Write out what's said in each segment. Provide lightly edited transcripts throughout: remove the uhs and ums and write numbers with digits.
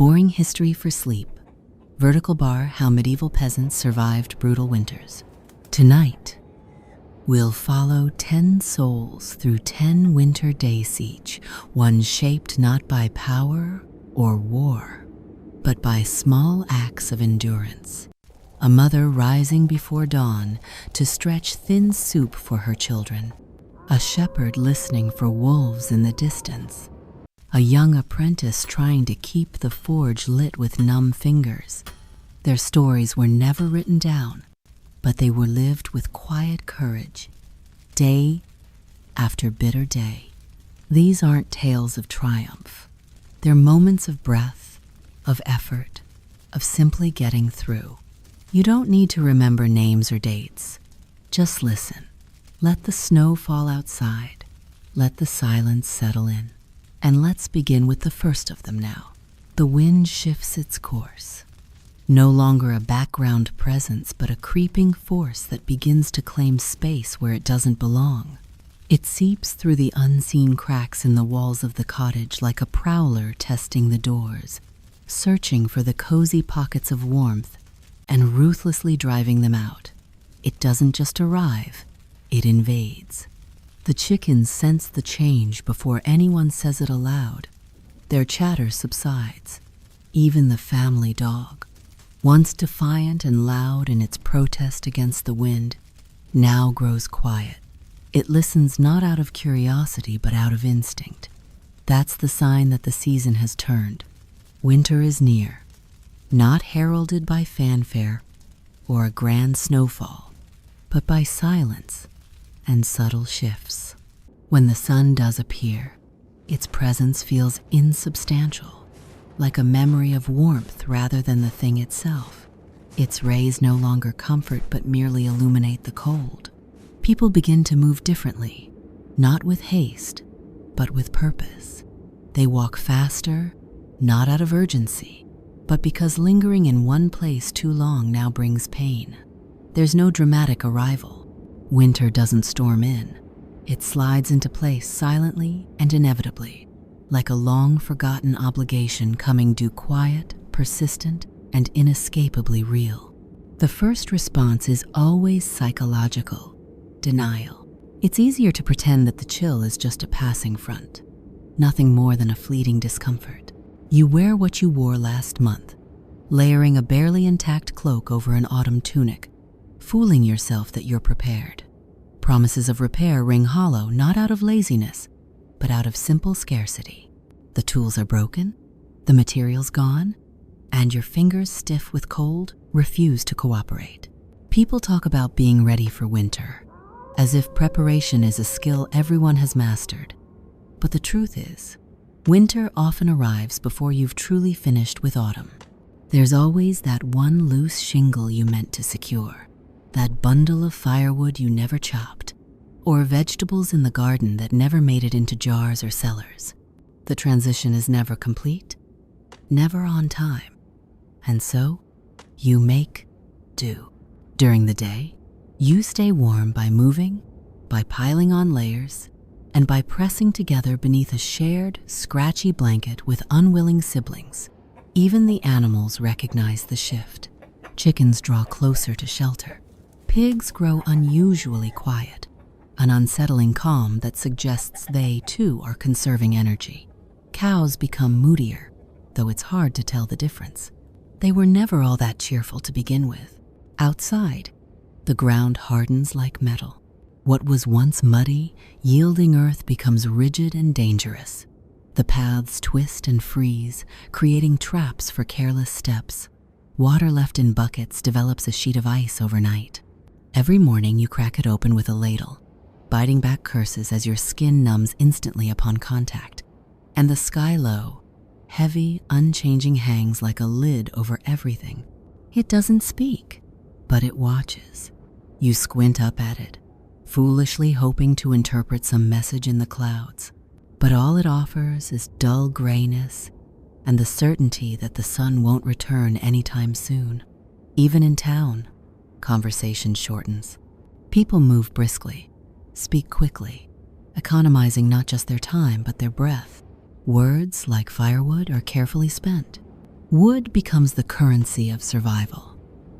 Boring history for sleep. Vertical bar: how medieval peasants survived brutal winters. Tonight, we'll follow 10 souls through 10 winter days each, one shaped not by power or war, but by small acts of endurance. A mother rising before dawn to stretch thin soup for her children. A shepherd listening for wolves in the distance. A young apprentice trying to keep the forge lit with numb fingers. Their stories were never written down, but they were lived with quiet courage, day after bitter day. These aren't tales of triumph. They're moments of breath, of effort, of simply getting through. You don't need to remember names or dates. Just listen. Let the snow fall outside. Let the silence settle in. And let's begin with the first of them now. The wind shifts its course. No longer a background presence, but a creeping force that begins to claim space where it doesn't belong. It seeps through the unseen cracks in the walls of the cottage like a prowler testing the doors, searching for the cozy pockets of warmth and ruthlessly driving them out. It doesn't just arrive, it invades. The chickens sense the change before anyone says it aloud. Their chatter subsides. Even the family dog, once defiant and loud in its protest against the wind, now grows quiet. It listens not out of curiosity, but out of instinct. That's the sign that the season has turned. Winter is near, not heralded by fanfare or a grand snowfall, but by silence and subtle shifts. When the sun does appear, its presence feels insubstantial, like a memory of warmth rather than the thing itself. Its rays no longer comfort but merely illuminate the cold. People begin to move differently, not with haste, but with purpose. They walk faster, not out of urgency, but because lingering in one place too long now brings pain. There's no dramatic arrival. Winter doesn't storm in. It slides into place silently and inevitably, like a long-forgotten obligation coming due, quiet, persistent, and inescapably real. The first response is always psychological: denial. It's easier to pretend that the chill is just a passing front, nothing more than a fleeting discomfort. You wear what you wore last month, layering a barely intact cloak over an autumn tunic, fooling yourself that you're prepared. Promises of repair ring hollow, not out of laziness, but out of simple scarcity. The tools are broken, the materials gone, and your fingers, stiff with cold, refuse to cooperate. People talk about being ready for winter, as if preparation is a skill everyone has mastered. But the truth is, winter often arrives before you've truly finished with autumn. There's always that one loose shingle you meant to secure, that bundle of firewood you never chopped, or vegetables in the garden that never made it into jars or cellars. The transition is never complete, never on time. And so, you make do. During the day, you stay warm by moving, by piling on layers, and by pressing together beneath a shared, scratchy blanket with unwilling siblings. Even the animals recognize the shift. Chickens draw closer to shelter. Pigs grow unusually quiet, an unsettling calm that suggests they, too, are conserving energy. Cows become moodier, though it's hard to tell the difference. They were never all that cheerful to begin with. Outside, the ground hardens like metal. What was once muddy, yielding earth becomes rigid and dangerous. The paths twist and freeze, creating traps for careless steps. Water left in buckets develops a sheet of ice overnight. Every morning you crack it open with a ladle, biting back curses as your skin numbs instantly upon contact. And the sky low, heavy, unchanging hangs like a lid over everything. It doesn't speak, but it watches. You squint up at it, foolishly hoping to interpret some message in the clouds. But all it offers is dull grayness and the certainty that the sun won't return anytime soon. Even in town, conversation shortens. People move briskly, speak quickly, economizing not just their time but their breath. Words, like firewood, are carefully spent. Wood becomes the currency of survival.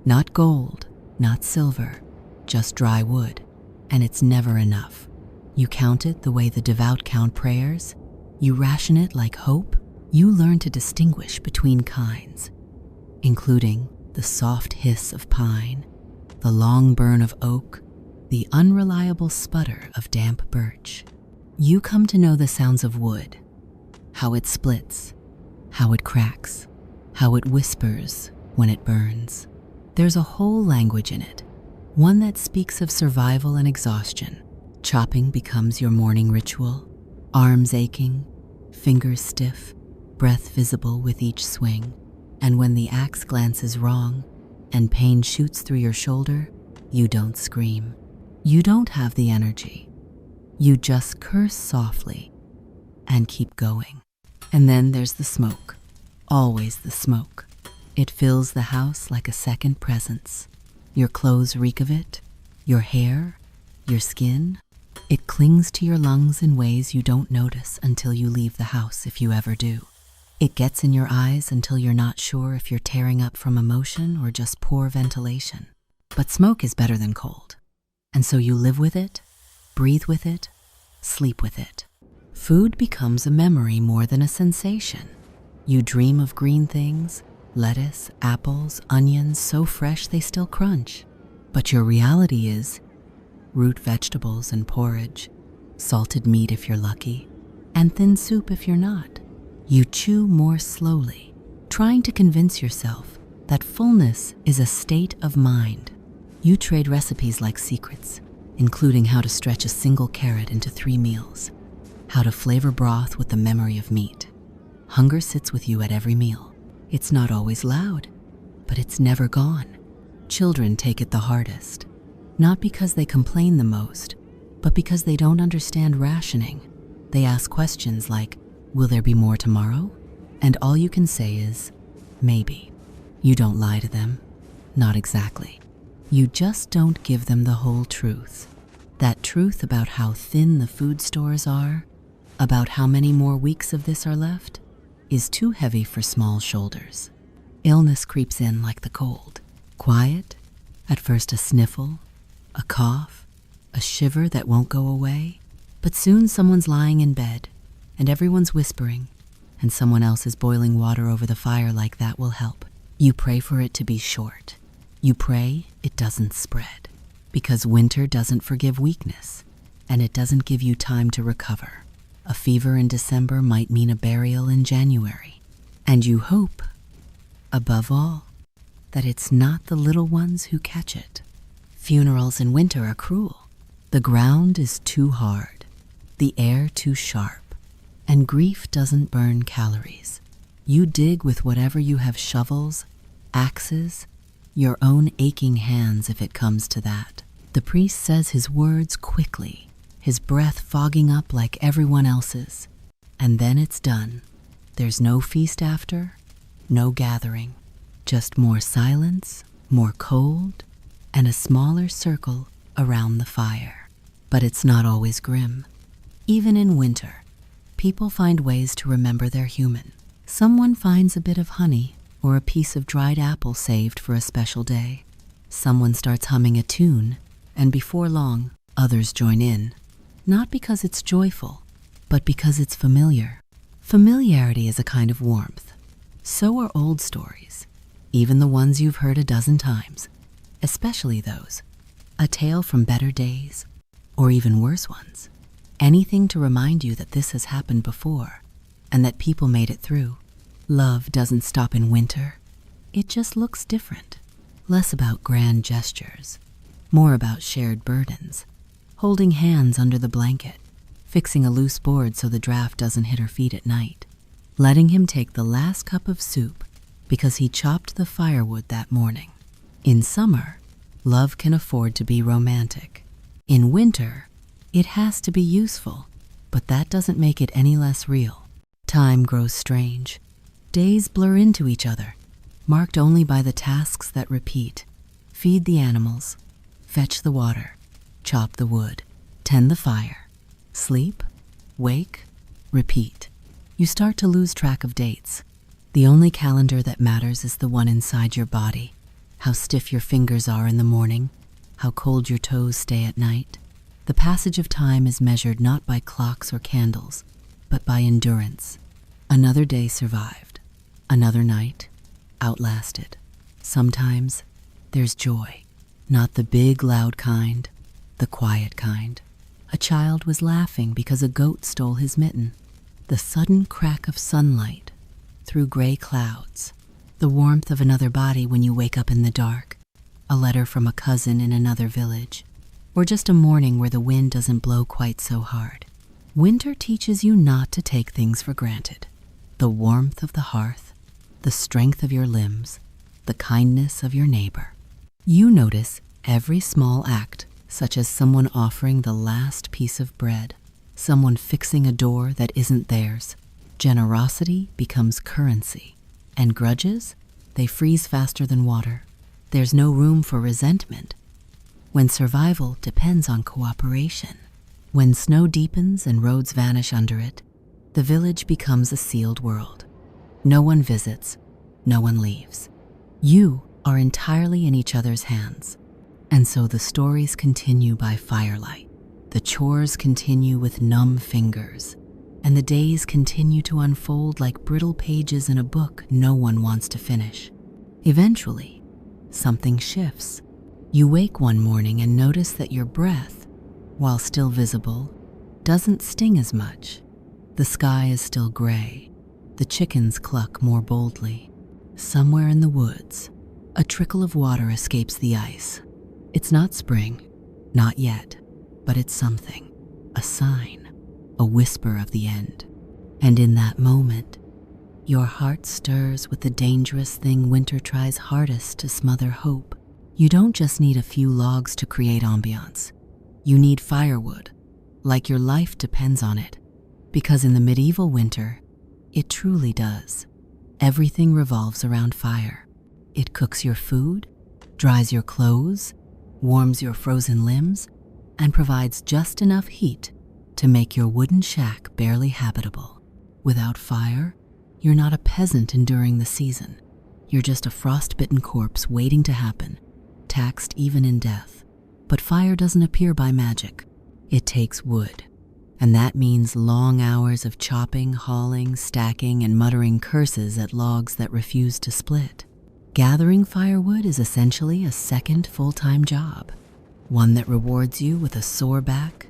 Not gold, not silver, just dry wood. And it's never enough. You count it the way the devout count prayers. You ration it like hope. You learn to distinguish between kinds, including the soft hiss of pine, the long burn of oak, the unreliable sputter of damp birch. You come to know the sounds of wood, how it splits, how it cracks, how it whispers when it burns. There's a whole language in it, one that speaks of survival and exhaustion. Chopping becomes your morning ritual, arms aching, fingers stiff, breath visible with each swing. And when the axe glances wrong and pain shoots through your shoulder, you don't scream. You don't have the energy. You just curse softly and keep going. And then there's the smoke, always the smoke. It fills the house like a second presence. Your clothes reek of it, your hair, your skin. It clings to your lungs in ways you don't notice until you leave the house, if you ever do. It gets in your eyes until you're not sure if you're tearing up from emotion or just poor ventilation. But smoke is better than cold. And so you live with it, breathe with it, sleep with it. Food becomes a memory more than a sensation. You dream of green things, lettuce, apples, onions, so fresh they still crunch. But your reality is root vegetables and porridge, salted meat if you're lucky, and thin soup if you're not. You chew more slowly, trying to convince yourself that fullness is a state of mind. You trade recipes like secrets, including how to stretch a single carrot into 3 meals, how to flavor broth with the memory of meat. Hunger sits with you at every meal. It's not always loud, but it's never gone. Children take it the hardest, not because they complain the most, but because they don't understand rationing. They ask questions like, will there be more tomorrow? And all you can say is, maybe. You don't lie to them. Not exactly. You just don't give them the whole truth. That truth about how thin the food stores are, about how many more weeks of this are left, is too heavy for small shoulders. Illness creeps in like the cold. Quiet, at first a sniffle, a cough, a shiver that won't go away, but soon someone's lying in bed, and everyone's whispering, and someone else is boiling water over the fire like that will help. You pray for it to be short. You pray it doesn't spread, because winter doesn't forgive weakness, and it doesn't give you time to recover. A fever in December might mean a burial in January. And you hope, above all, that it's not the little ones who catch it. Funerals in winter are cruel. The ground is too hard, the air too sharp, and grief doesn't burn calories. You dig with whatever you have: shovels, axes, your own aching hands if it comes to that. The priest says his words quickly, his breath fogging up like everyone else's. And then it's done. There's no feast after, no gathering, just more silence, more cold, and a smaller circle around the fire. But it's not always grim. Even in winter, people find ways to remember they're human. Someone finds a bit of honey or a piece of dried apple saved for a special day. Someone starts humming a tune, and before long, others join in. Not because it's joyful, but because it's familiar. Familiarity is a kind of warmth. So are old stories, even the ones you've heard a dozen times, especially those, a tale from better days, or even worse ones. Anything to remind you that this has happened before, and that people made it through. Love doesn't stop in winter. It just looks different. Less about grand gestures, more about shared burdens. Holding hands under the blanket, fixing a loose board so the draft doesn't hit her feet at night. Letting him take the last cup of soup because he chopped the firewood that morning. In summer, love can afford to be romantic. In winter, it has to be useful, but that doesn't make it any less real. Time grows strange. Days blur into each other, marked only by the tasks that repeat. Feed the animals, fetch the water, chop the wood, tend the fire, sleep, wake, repeat. You start to lose track of dates. The only calendar that matters is the one inside your body. How stiff your fingers are in the morning, how cold your toes stay at night. The passage of time is measured not by clocks or candles, but by endurance. Another day survived. Another night outlasted. Sometimes there's joy, not the big, loud kind, the quiet kind. A child was laughing because a goat stole his mitten. The sudden crack of sunlight through gray clouds. The warmth of another body when you wake up in the dark. A letter from a cousin in another village. Or just a morning where the wind doesn't blow quite so hard. Winter teaches you not to take things for granted. The warmth of the hearth, the strength of your limbs, the kindness of your neighbor. You notice every small act, such as someone offering the last piece of bread, someone fixing a door that isn't theirs. Generosity becomes currency, and grudges, they freeze faster than water. There's no room for resentment when survival depends on cooperation. When snow deepens and roads vanish under it, the village becomes a sealed world. No one visits, no one leaves. You are entirely in each other's hands. And so the stories continue by firelight. The chores continue with numb fingers. And the days continue to unfold like brittle pages in a book no one wants to finish. Eventually, something shifts. You wake one morning and notice that your breath, while still visible, doesn't sting as much. The sky is still gray. The chickens cluck more boldly. Somewhere in the woods, a trickle of water escapes the ice. It's not spring, not yet, but it's something, a sign. A whisper of the end. And in that moment, your heart stirs with the dangerous thing winter tries hardest to smother hope. You don't just need a few logs to create ambiance. You need firewood, like your life depends on it. Because in the medieval winter, it truly does. Everything revolves around fire. It cooks your food, dries your clothes, warms your frozen limbs, and provides just enough heat to make your wooden shack barely habitable. Without fire, you're not a peasant enduring the season. You're just a frostbitten corpse waiting to happen, taxed even in death. But fire doesn't appear by magic. It takes wood. And that means long hours of chopping, hauling, stacking, and muttering curses at logs that refuse to split. Gathering firewood is essentially a second full-time job, one that rewards you with a sore back,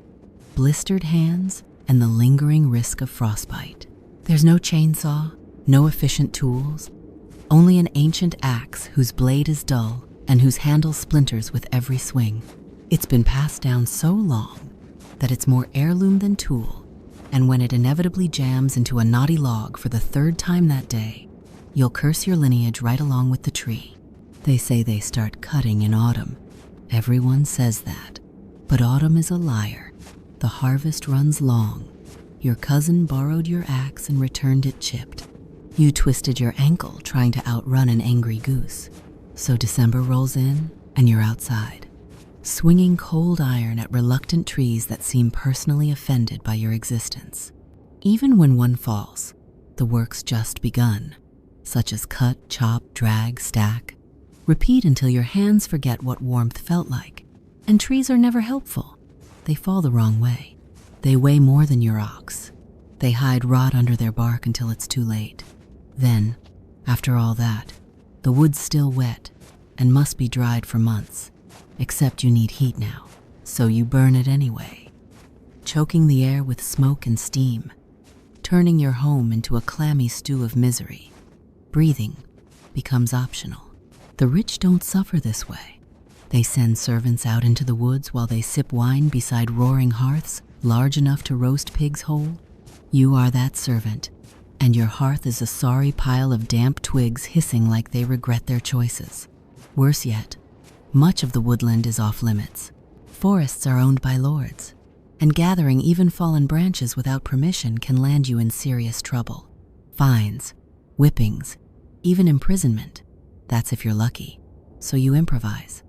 blistered hands, and the lingering risk of frostbite. There's no chainsaw, no efficient tools, only an ancient axe whose blade is dull and whose handle splinters with every swing. It's been passed down so long that it's more heirloom than tool, and when it inevitably jams into a knotty log for the third time that day, you'll curse your lineage right along with the tree. They say they start cutting in autumn. Everyone says that, but autumn is a liar. The harvest runs long. Your cousin borrowed your axe and returned it chipped. You twisted your ankle trying to outrun an angry goose. So December rolls in and you're outside, swinging cold iron at reluctant trees that seem personally offended by your existence. Even when one falls, the work's just begun, such as cut, chop, drag, stack. Repeat until your hands forget what warmth felt like. And trees are never helpful. They fall the wrong way. They weigh more than your ox. They hide rot under their bark until it's too late. Then, after all that, the wood's still wet and must be dried for months. Except you need heat now, so you burn it anyway, choking the air with smoke and steam, turning your home into a clammy stew of misery. Breathing becomes optional. The rich don't suffer this way. They send servants out into the woods while they sip wine beside roaring hearths large enough to roast pigs whole. You are that servant, and your hearth is a sorry pile of damp twigs hissing like they regret their choices. Worse yet, much of the woodland is off limits. Forests are owned by lords, and gathering even fallen branches without permission can land you in serious trouble. Fines, whippings, even imprisonment. That's if you're lucky. So you improvise.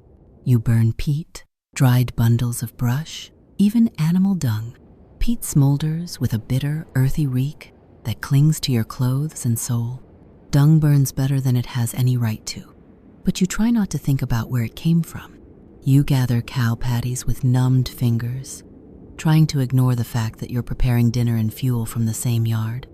You burn peat, dried bundles of brush, even animal dung. Peat smolders with a bitter, earthy reek that clings to your clothes and soul. Dung burns better than it has any right to, but you try not to think about where it came from. You gather cow patties with numbed fingers, trying to ignore the fact that you're preparing dinner and fuel from the same yard.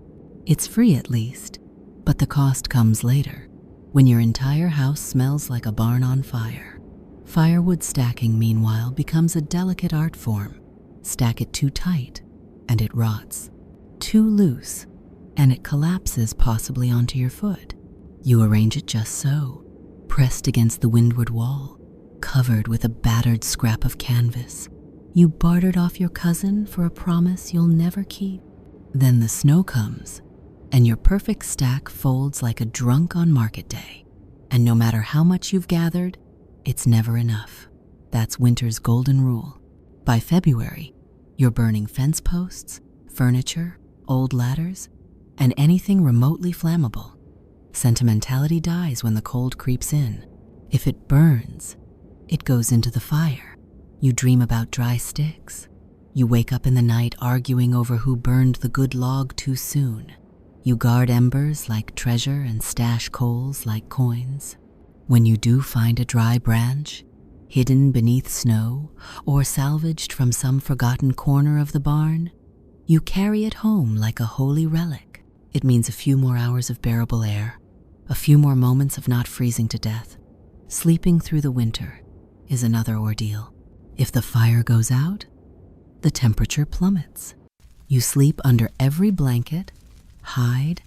It's free at least, but the cost comes later, when your entire house smells like a barn on fire. Firewood stacking, meanwhile, becomes a delicate art form. Stack it too tight, and it rots. Too loose, and it collapses possibly onto your foot. You arrange it just so, pressed against the windward wall, covered with a battered scrap of canvas. You bartered off your cousin for a promise you'll never keep. Then the snow comes, and your perfect stack folds like a drunk on market day. And no matter how much you've gathered, it's never enough. That's winter's golden rule. By February, you're burning fence posts, furniture, old ladders, and anything remotely flammable. Sentimentality dies when the cold creeps in. If it burns, it goes into the fire. You dream about dry sticks. You wake up in the night arguing over who burned the good log too soon. You guard embers like treasure and stash coals like coins. When you do find a dry branch, hidden beneath snow or salvaged from some forgotten corner of the barn, you carry it home like a holy relic. It means a few more hours of bearable air, a few more moments of not freezing to death. Sleeping through the winter is another ordeal. If the fire goes out, the temperature plummets. You sleep under every blanket, hide,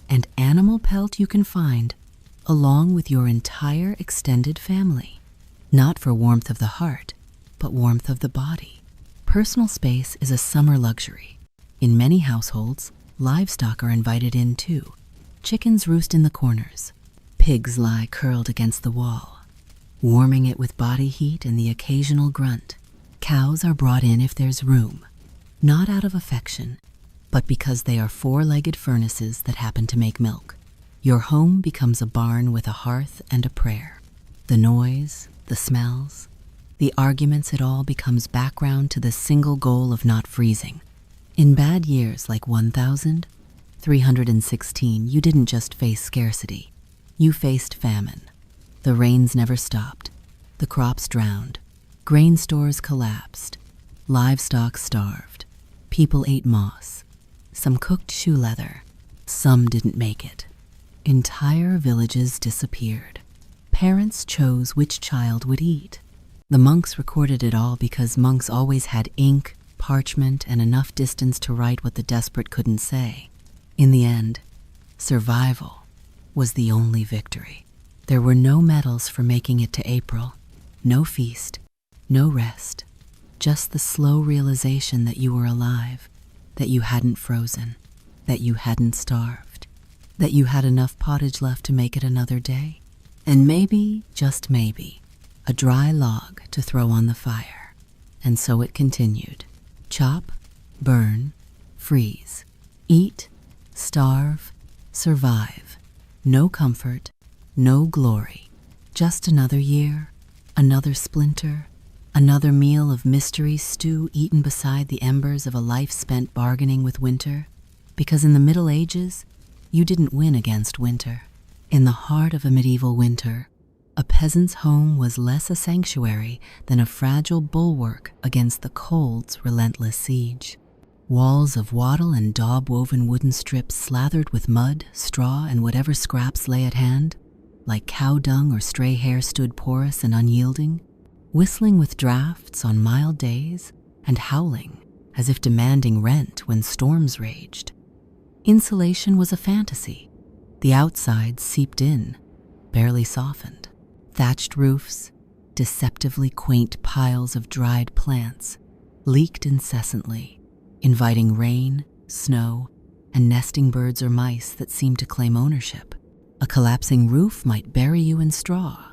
and animal pelt you can find, along with your entire extended family. Not for warmth of the heart, but warmth of the body. Personal space is a summer luxury. In many households, livestock are invited in too. Chickens roost in the corners. Pigs lie curled against the wall, warming it with body heat and the occasional grunt. Cows are brought in if there's room, not out of affection, but because they are four-legged furnaces that happen to make milk. Your home becomes a barn with a hearth and a prayer. The noise, the smells, the arguments, it all becomes background to the single goal of not freezing. In bad years like 1,316, you didn't just face scarcity. You faced famine. The rains never stopped. The crops drowned. Grain stores collapsed. Livestock starved. People ate moss. Some cooked shoe leather. Some didn't make it. Entire villages disappeared. Parents chose which child would eat. The monks recorded it all because monks always had ink, parchment, and enough distance to write what the desperate couldn't say. In the end, survival was the only victory. There were no medals for making it to April, no feast, no rest, just the slow realization that you were alive, that you hadn't frozen, that you hadn't starved, that you had enough pottage left to make it another day, and maybe, just maybe, a dry log to throw on the fire. And so it continued. Chop, burn, freeze, eat, starve, survive. No comfort, no glory. Just another year, another splinter, another meal of mystery stew eaten beside the embers of a life spent bargaining with winter. Because in the Middle Ages, you didn't win against winter. In the heart of a medieval winter, a peasant's home was less a sanctuary than a fragile bulwark against the cold's relentless siege. Walls of wattle and daub-woven wooden strips slathered with mud, straw, and whatever scraps lay at hand, like cow dung or stray hair, stood porous and unyielding, whistling with drafts on mild days and howling as if demanding rent when storms raged. Insulation was a fantasy. The outside seeped in, barely softened. Thatched roofs, deceptively quaint piles of dried plants, leaked incessantly, inviting rain, snow, and nesting birds or mice that seemed to claim ownership. A collapsing roof might bury you in straw,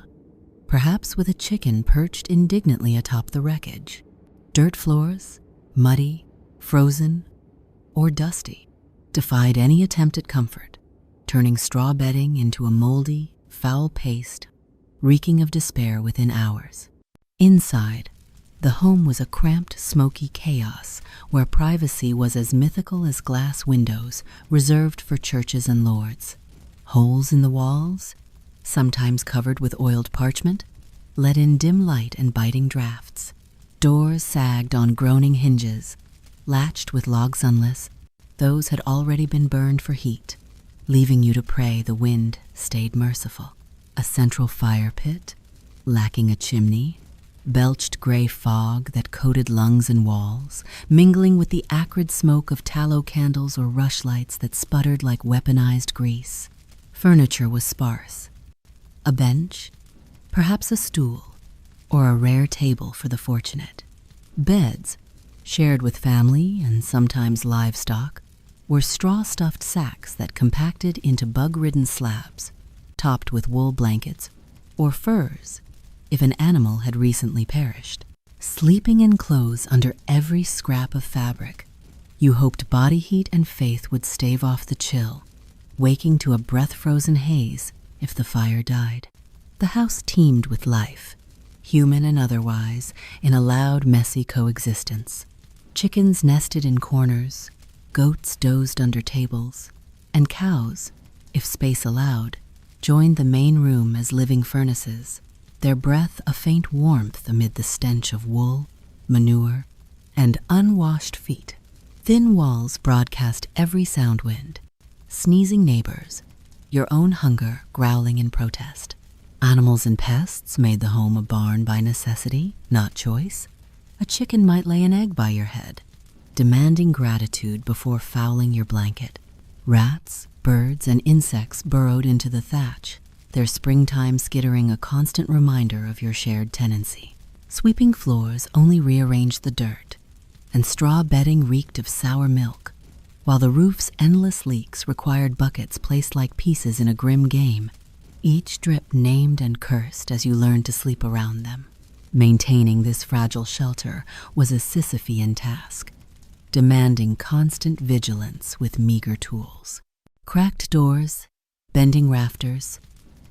perhaps with a chicken perched indignantly atop the wreckage. Dirt floors, muddy, frozen, or dusty, defied any attempt at comfort, turning straw bedding into a moldy, foul paste, reeking of despair within hours. Inside, the home was a cramped, smoky chaos where privacy was as mythical as glass windows reserved for churches and lords. Holes in the walls, sometimes covered with oiled parchment, let in dim light and biting drafts. Doors sagged on groaning hinges, latched with logs unless those had already been burned for heat, leaving you to pray the wind stayed merciful. A central fire pit, lacking a chimney, belched gray fog that coated lungs and walls, mingling with the acrid smoke of tallow candles or rushlights that sputtered like weaponized grease. Furniture was sparse. A bench, perhaps a stool, or a rare table for the fortunate. Beds, shared with family and sometimes livestock, were straw-stuffed sacks that compacted into bug-ridden slabs, topped with wool blankets or furs if an animal had recently perished. Sleeping in clothes under every scrap of fabric, you hoped body heat and faith would stave off the chill, waking to a breath-frozen haze if the fire died. The house teemed with life, human and otherwise, in a loud, messy coexistence. Chickens nested in corners, goats dozed under tables, and cows, if space allowed, joined the main room as living furnaces, their breath a faint warmth amid the stench of wool, manure, and unwashed feet. Thin walls broadcast every sound wind, sneezing neighbors, your own hunger growling in protest. Animals and pests made the home a barn by necessity, not choice. A chicken might lay an egg by your head, demanding gratitude before fouling your blanket. Rats, birds, and insects burrowed into the thatch, their springtime skittering a constant reminder of your shared tenancy. Sweeping floors only rearranged the dirt, and straw bedding reeked of sour milk, while the roof's endless leaks required buckets placed like pieces in a grim game, each drip named and cursed as you learned to sleep around them. Maintaining this fragile shelter was a Sisyphean task, demanding constant vigilance with meager tools. Cracked doors, bending rafters,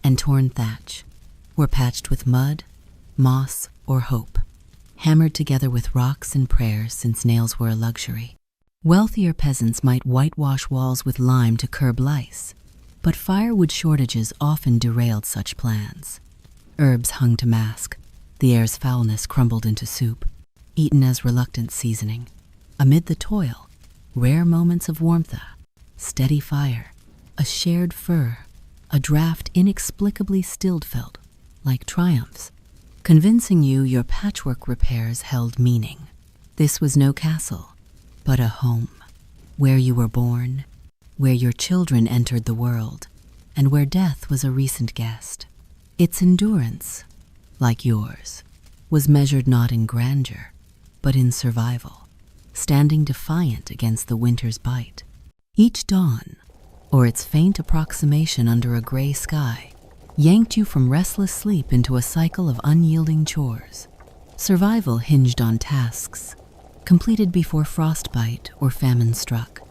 and torn thatch were patched with mud, moss, or hope, hammered together with rocks and prayers since nails were a luxury. Wealthier peasants might whitewash walls with lime to curb lice, but firewood shortages often derailed such plans. Herbs hung to mask, the air's foulness crumbled into soup, eaten as reluctant seasoning. Amid the toil, rare moments of warmth, steady fire, a shared fur, a draft inexplicably stilled felt, like triumphs, convincing you your patchwork repairs held meaning. This was no castle, but a home, where you were born, where your children entered the world, and where death was a recent guest. Its endurance, like yours, was measured not in grandeur, but in survival, standing defiant against the winter's bite. Each dawn, or its faint approximation under a gray sky, yanked you from restless sleep into a cycle of unyielding chores. Survival hinged on tasks, completed before frostbite or famine struck,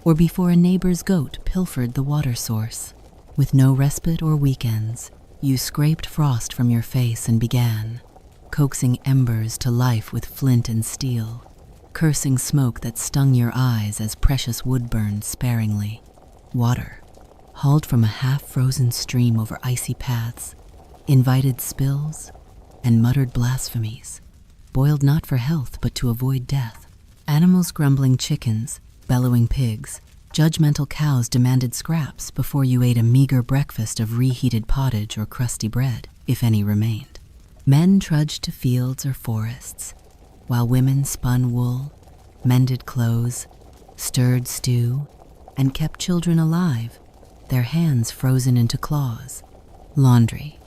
or before a neighbor's goat pilfered the water source. With no respite or weekends, you scraped frost from your face and began, coaxing embers to life with flint and steel, cursing smoke that stung your eyes as precious wood burned sparingly. Water, hauled from a half-frozen stream over icy paths, invited spills and muttered blasphemies, boiled not for health but to avoid death. Animals grumbling chickens, bellowing pigs, judgmental cows demanded scraps before you ate a meager breakfast of reheated pottage or crusty bread, if any remained. Men trudged to fields or forests, while women spun wool, mended clothes, stirred stew, and kept children alive, their hands frozen into claws. Laundry,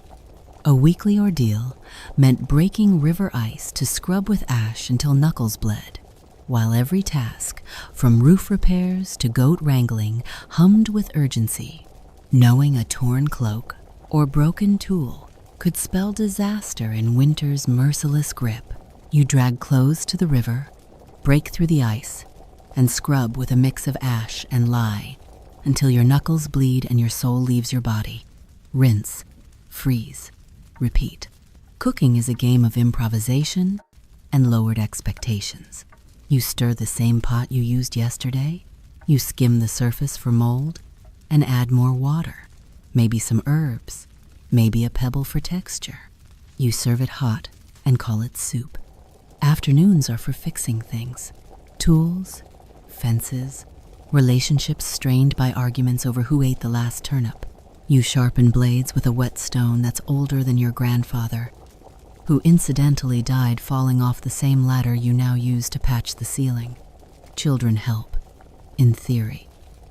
a weekly ordeal, meant breaking river ice to scrub with ash until knuckles bled, while every task, from roof repairs to goat wrangling, hummed with urgency, knowing a torn cloak or broken tool could spell disaster in winter's merciless grip. You drag clothes to the river, break through the ice, and scrub with a mix of ash and lye until your knuckles bleed and your soul leaves your body. Rinse, freeze, repeat. Cooking is a game of improvisation and lowered expectations. You stir the same pot you used yesterday, you skim the surface for mold, and add more water. maybe some herbs, maybe a pebble for texture. You serve it hot and call it soup. Afternoons are for fixing things. Tools, fences, relationships strained by arguments over who ate the last turnip. You sharpen blades with a whetstone that's older than your grandfather, who incidentally died falling off the same ladder you now use to patch the ceiling. Children help, in theory.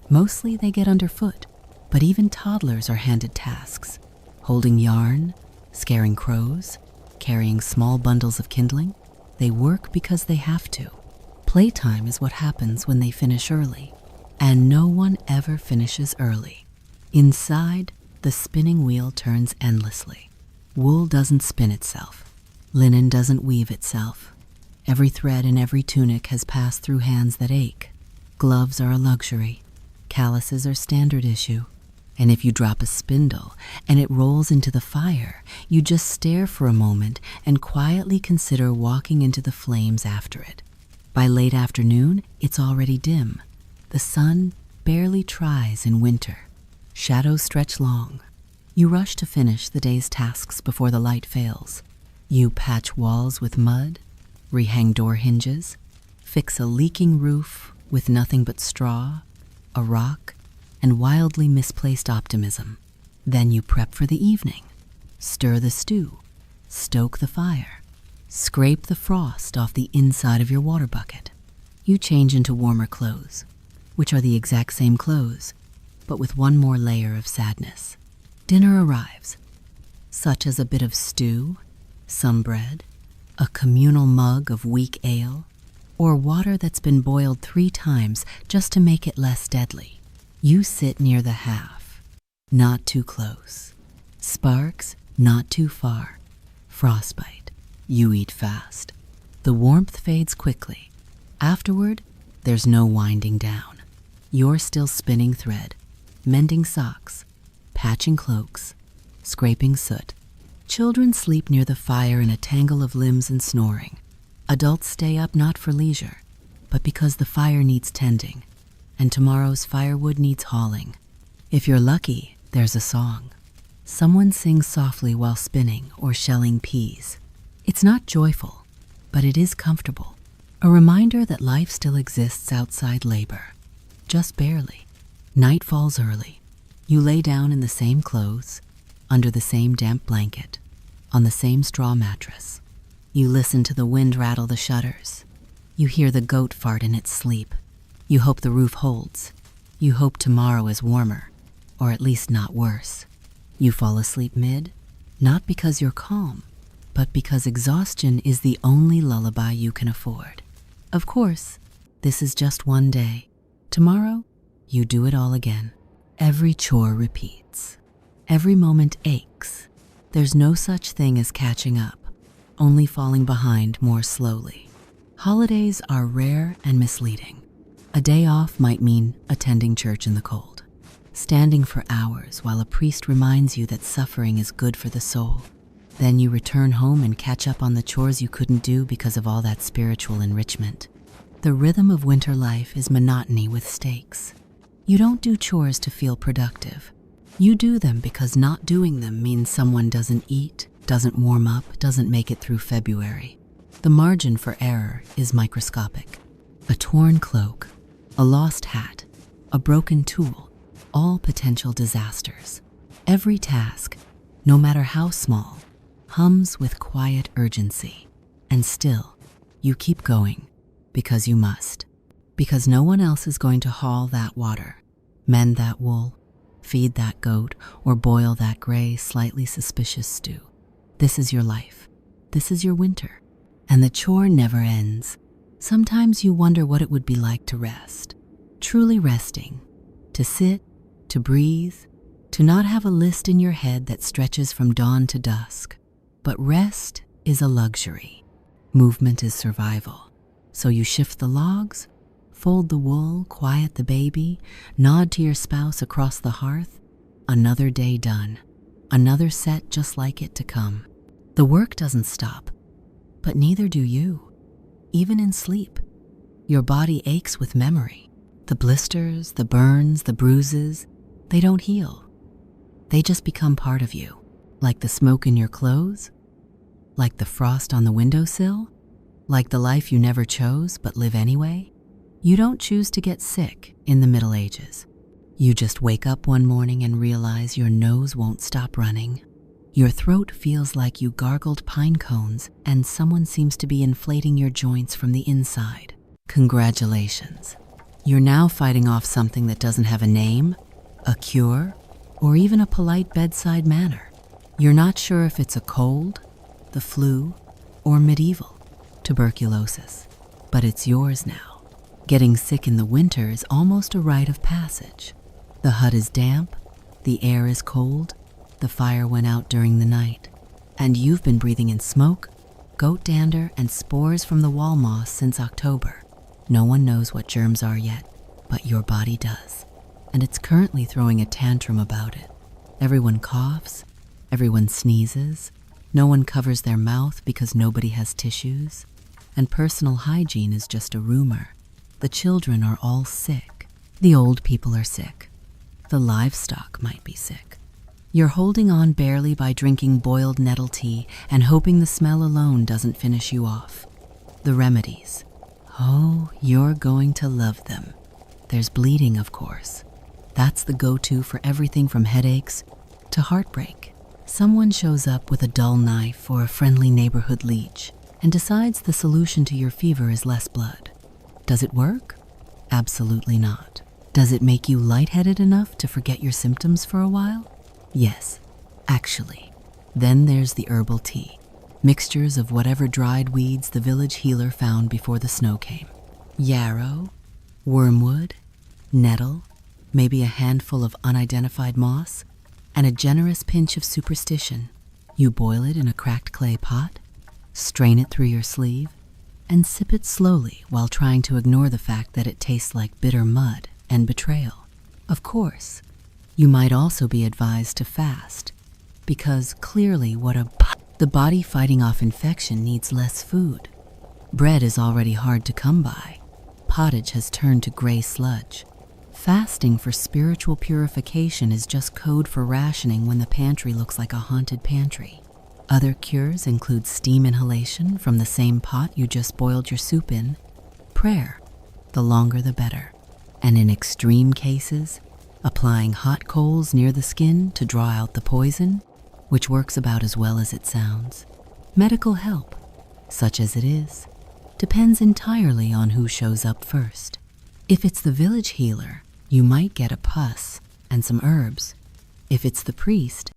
Mostly they get underfoot, but even toddlers are handed tasks. Holding yarn, scaring crows, carrying small bundles of kindling. They work because they have to. Playtime is what happens when they finish early, and no one ever finishes early. Inside, the spinning wheel turns endlessly. Wool doesn't spin itself. Linen doesn't weave itself. Every thread in every tunic has passed through hands that ache. Gloves are a luxury. Calluses are standard issue. And if you drop a spindle and it rolls into the fire, you just stare for a moment and quietly consider walking into the flames after it. By late afternoon, it's already dim. The sun barely tries in winter. Shadows stretch long. You rush to finish the day's tasks before the light fails. You patch walls with mud, rehang door hinges, fix a leaking roof with nothing but straw, a rock, and wildly misplaced optimism. Then you prep for the evening. Stir the stew, stoke the fire, scrape the frost off the inside of your water bucket. You change into warmer clothes, which are the exact same clothes, but with one more layer of sadness. Dinner arrives, such as a bit of stew, some bread, a communal mug of weak ale, or water that's been boiled 3 times just to make it less deadly. You sit near the half, not too close. Sparks, not too far. Frostbite, you eat fast. The warmth fades quickly. Afterward, there's no winding down. You're still spinning thread, mending socks, patching cloaks, scraping soot. Children sleep near the fire in a tangle of limbs and snoring. Adults stay up not for leisure, but because the fire needs tending, and tomorrow's firewood needs hauling. If you're lucky, there's a song. Someone sings softly while spinning or shelling peas. It's not joyful, but it is comfortable. A reminder that life still exists outside labor, just barely. Night falls early. You lay down in the same clothes, under the same damp blanket, on the same straw mattress. You listen to the wind rattle the shutters. You hear the goat fart in its sleep. You hope the roof holds. You hope tomorrow is warmer, or at least not worse. You fall asleep mid, not because you're calm, but because exhaustion is the only lullaby you can afford. Of course, this is just one day. Tomorrow, you do it all again. Every chore repeats. Every moment aches. There's no such thing as catching up, only falling behind more slowly. Holidays are rare and misleading. A day off might mean attending church in the cold, standing for hours while a priest reminds you that suffering is good for the soul. Then you return home and catch up on the chores you couldn't do because of all that spiritual enrichment. The rhythm of winter life is monotony with stakes. You don't do chores to feel productive. You do them because not doing them means someone doesn't eat, doesn't warm up, doesn't make it through February. The margin for error is microscopic. A torn cloak, a lost hat, a broken tool, all potential disasters. Every task, no matter how small, hums with quiet urgency. And still, you keep going because you must. Because no one else is going to haul that water, mend that wool, feed that goat, or boil that gray, slightly suspicious stew. This is your life. This is your winter. And the chore never ends. Sometimes you wonder what it would be like to rest. Truly resting. To sit, to breathe, to not have a list in your head that stretches from dawn to dusk. But rest is a luxury. Movement is survival. So you shift the logs, fold the wool, quiet the baby, nod to your spouse across the hearth. Another day done. Another set just like it to come. The work doesn't stop, but neither do you. Even in sleep, your body aches with memory. The blisters, the burns, the bruises, they don't heal. They just become part of you, like the smoke in your clothes, like the frost on the windowsill, like the life you never chose but live anyway. You don't choose to get sick in the Middle Ages. You just wake up one morning and realize your nose won't stop running. Your throat feels like you gargled pine cones and someone seems to be inflating your joints from the inside. Congratulations. You're now fighting off something that doesn't have a name, a cure, or even a polite bedside manner. You're not sure if it's a cold, the flu, or medieval tuberculosis, but it's yours now. Getting sick in the winter is almost a rite of passage. The hut is damp, the air is cold, the fire went out during the night, and you've been breathing in smoke, goat dander, and spores from the wall moss since October. No one knows what germs are yet, but your body does, and it's currently throwing a tantrum about it. Everyone coughs, everyone sneezes, no one covers their mouth because nobody has tissues, and personal hygiene is just a rumor. The children are all sick. The old people are sick. The livestock might be sick. You're holding on barely by drinking boiled nettle tea and hoping the smell alone doesn't finish you off. The remedies. Oh, you're going to love them. There's bleeding, of course. That's the go-to for everything from headaches to heartbreak. Someone shows up with a dull knife or a friendly neighborhood leech and decides the solution to your fever is less blood. Does it work? Absolutely not. Does it make you lightheaded enough to forget your symptoms for a while? Yes, actually. Then there's the herbal tea. Mixtures of whatever dried weeds the village healer found before the snow came. Yarrow, wormwood, nettle, maybe a handful of unidentified moss, and a generous pinch of superstition. You boil it in a cracked clay pot, strain it through your sleeve, and sip it slowly while trying to ignore the fact that it tastes like bitter mud and betrayal. Of course, you might also be advised to fast, because clearly the body fighting off infection needs less food. Bread is already hard to come by. Pottage has turned to gray sludge. Fasting for spiritual purification is just code for rationing when the pantry looks like a haunted pantry. Other cures include steam inhalation from the same pot you just boiled your soup in, prayer, the longer the better, and in extreme cases, applying hot coals near the skin to draw out the poison, which works about as well as it sounds. Medical help, such as it is, depends entirely on who shows up first. If it's the village healer, you might get a pus and some herbs. If it's the priest,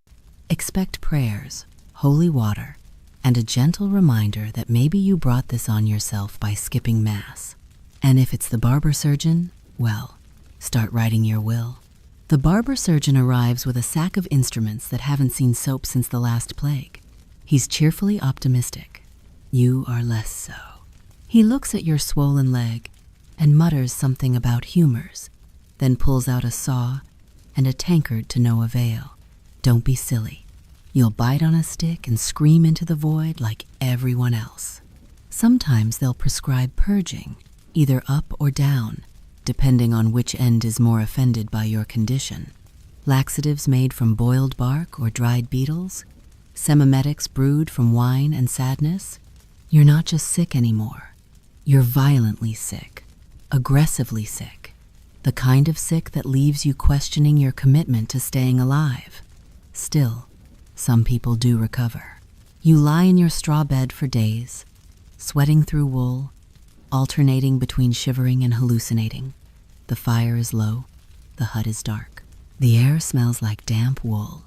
expect prayers, holy water, and a gentle reminder that maybe you brought this on yourself by skipping mass. And if it's the barber surgeon, well, start writing your will. The barber surgeon arrives with a sack of instruments that haven't seen soap since the last plague. He's cheerfully optimistic. You are less so. He looks at your swollen leg and mutters something about humors, then pulls out a saw and a tankard to no avail. Don't be silly. You'll bite on a stick and scream into the void like everyone else. Sometimes they'll prescribe purging, either up or down, depending on which end is more offended by your condition. Laxatives made from boiled bark or dried beetles, semimetics brewed from wine and sadness. You're not just sick anymore. You're violently sick, aggressively sick, the kind of sick that leaves you questioning your commitment to staying alive. Still, some people do recover. You lie in your straw bed for days, sweating through wool, alternating between shivering and hallucinating. The fire is low, the hut is dark. The air smells like damp wool,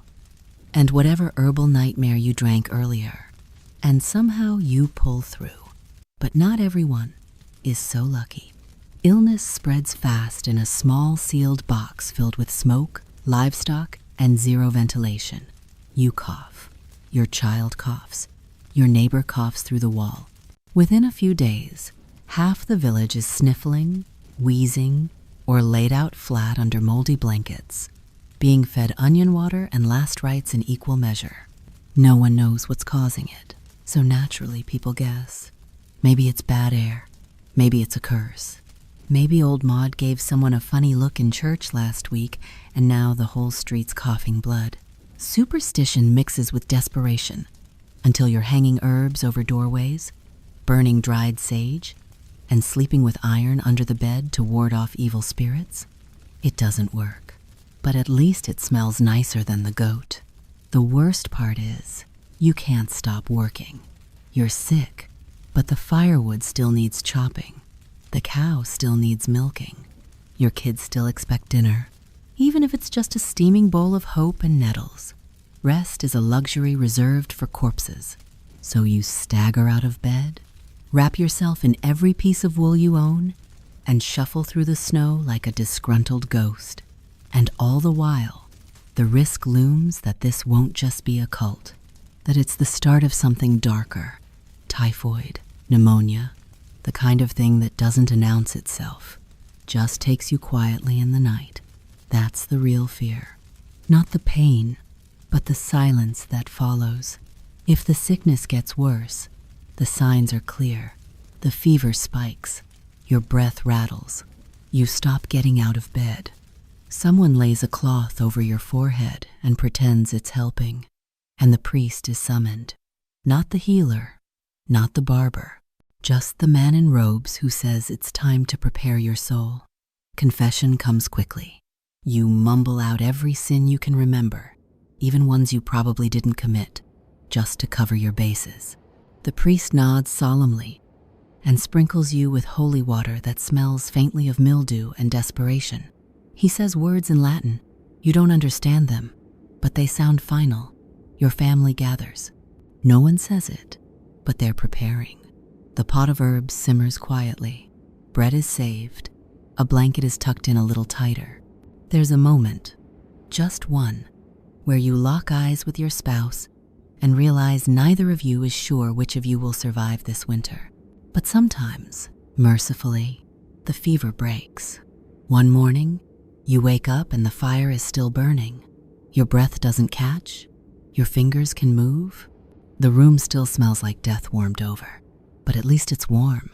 and whatever herbal nightmare you drank earlier, and somehow you pull through. But not everyone is so lucky. Illness spreads fast in a small sealed box filled with smoke, livestock, and zero ventilation. You cough, your child coughs, your neighbor coughs through the wall. Within a few days, half the village is sniffling, wheezing, or laid out flat under moldy blankets, being fed onion water and last rites in equal measure. No one knows what's causing it, so naturally people guess. Maybe it's bad air, maybe it's a curse. Maybe old Maud gave someone a funny look in church last week and now the whole street's coughing blood. Superstition mixes with desperation until you're hanging herbs over doorways, burning dried sage, and sleeping with iron under the bed to ward off evil spirits. It doesn't work, but at least it smells nicer than the goat. The worst part is, you can't stop working. You're sick, but the firewood still needs chopping. The cow still needs milking. Your kids still expect dinner, even if it's just a steaming bowl of hope and nettles. Rest is a luxury reserved for corpses. So you stagger out of bed, wrap yourself in every piece of wool you own, and shuffle through the snow like a disgruntled ghost. And all the while, the risk looms that this won't just be a cult, that it's the start of something darker. Typhoid, pneumonia, the kind of thing that doesn't announce itself, just takes you quietly in the night. That's the real fear. Not the pain, but the silence that follows. If the sickness gets worse, the signs are clear. The fever spikes. Your breath rattles. You stop getting out of bed. Someone lays a cloth over your forehead and pretends it's helping, and the priest is summoned. Not the healer, not the barber, just the man in robes who says it's time to prepare your soul. Confession comes quickly. You mumble out every sin you can remember, even ones you probably didn't commit, just to cover your bases. The priest nods solemnly and sprinkles you with holy water that smells faintly of mildew and desperation. He says words in Latin. You don't understand them, but they sound final. Your family gathers. No one says it, but they're preparing. The pot of herbs simmers quietly. Bread is saved. A blanket is tucked in a little tighter. There's a moment, just one, where you lock eyes with your spouse and realize neither of you is sure which of you will survive this winter. But sometimes, mercifully, the fever breaks. One morning, you wake up and the fire is still burning. Your breath doesn't catch. Your fingers can move. The room still smells like death warmed over, but at least it's warm.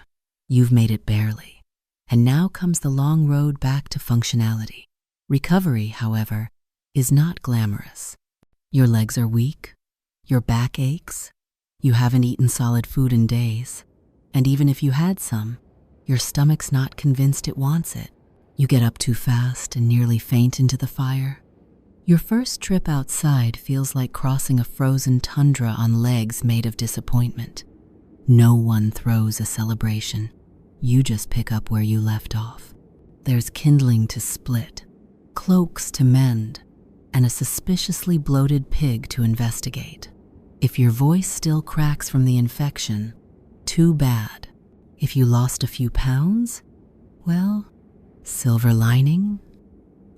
You've made it barely. And now comes the long road back to functionality. Recovery, however, is not glamorous. Your legs are weak. Your back aches. You haven't eaten solid food in days. And even if you had some, your stomach's not convinced it wants it. You get up too fast and nearly faint into the fire. Your first trip outside feels like crossing a frozen tundra on legs made of disappointment. No one throws a celebration. You just pick up where you left off. There's kindling to split, cloaks to mend, and a suspiciously bloated pig to investigate. If your voice still cracks from the infection, too bad. If you lost a few pounds, well, silver lining,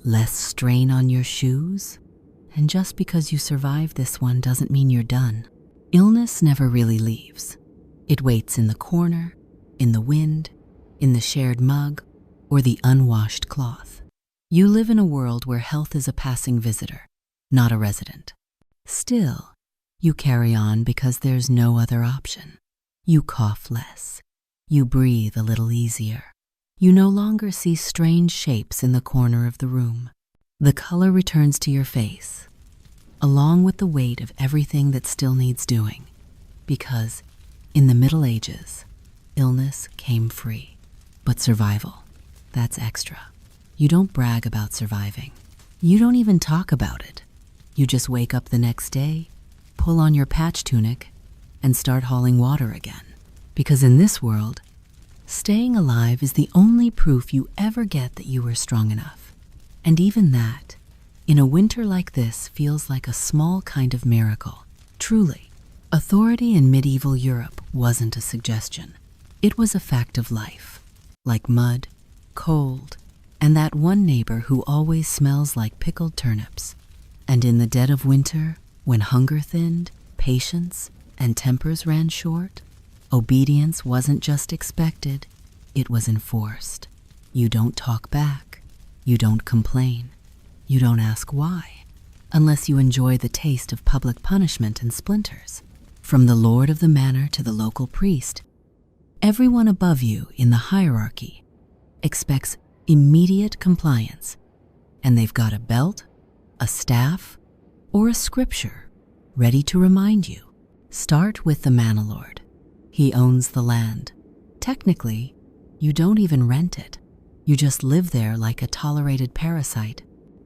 less strain on your shoes. And just because you survived this one doesn't mean you're done. Illness never really leaves. It waits in the corner, in the wind, in the shared mug, or the unwashed cloth. You live in a world where health is a passing visitor, not a resident. Still, you carry on because there's no other option. You cough less. You breathe a little easier. You no longer see strange shapes in the corner of the room. The color returns to your face, along with the weight of everything that still needs doing. Because in the Middle Ages, illness came free. But survival, that's extra. You don't brag about surviving. You don't even talk about it. You just wake up the next day, pull on your patch tunic, and start hauling water again. Because in this world, staying alive is the only proof you ever get that you were strong enough. And even that, in a winter like this, feels like a small kind of miracle. Truly, authority in medieval Europe wasn't a suggestion. It was a fact of life, like mud, cold, and that one neighbor who always smells like pickled turnips. And in the dead of winter, when hunger thinned, patience, and tempers ran short, obedience wasn't just expected, it was enforced. You don't talk back. You don't complain. You don't ask why, unless you enjoy the taste of public punishment and splinters. From the lord of the manor to the local priest, everyone above you in the hierarchy expects immediate compliance, and they've got a belt, a staff, or a scripture ready to remind you. Start with the Manalord. He owns the land. Technically, you don't even rent it. You just live there like a tolerated parasite.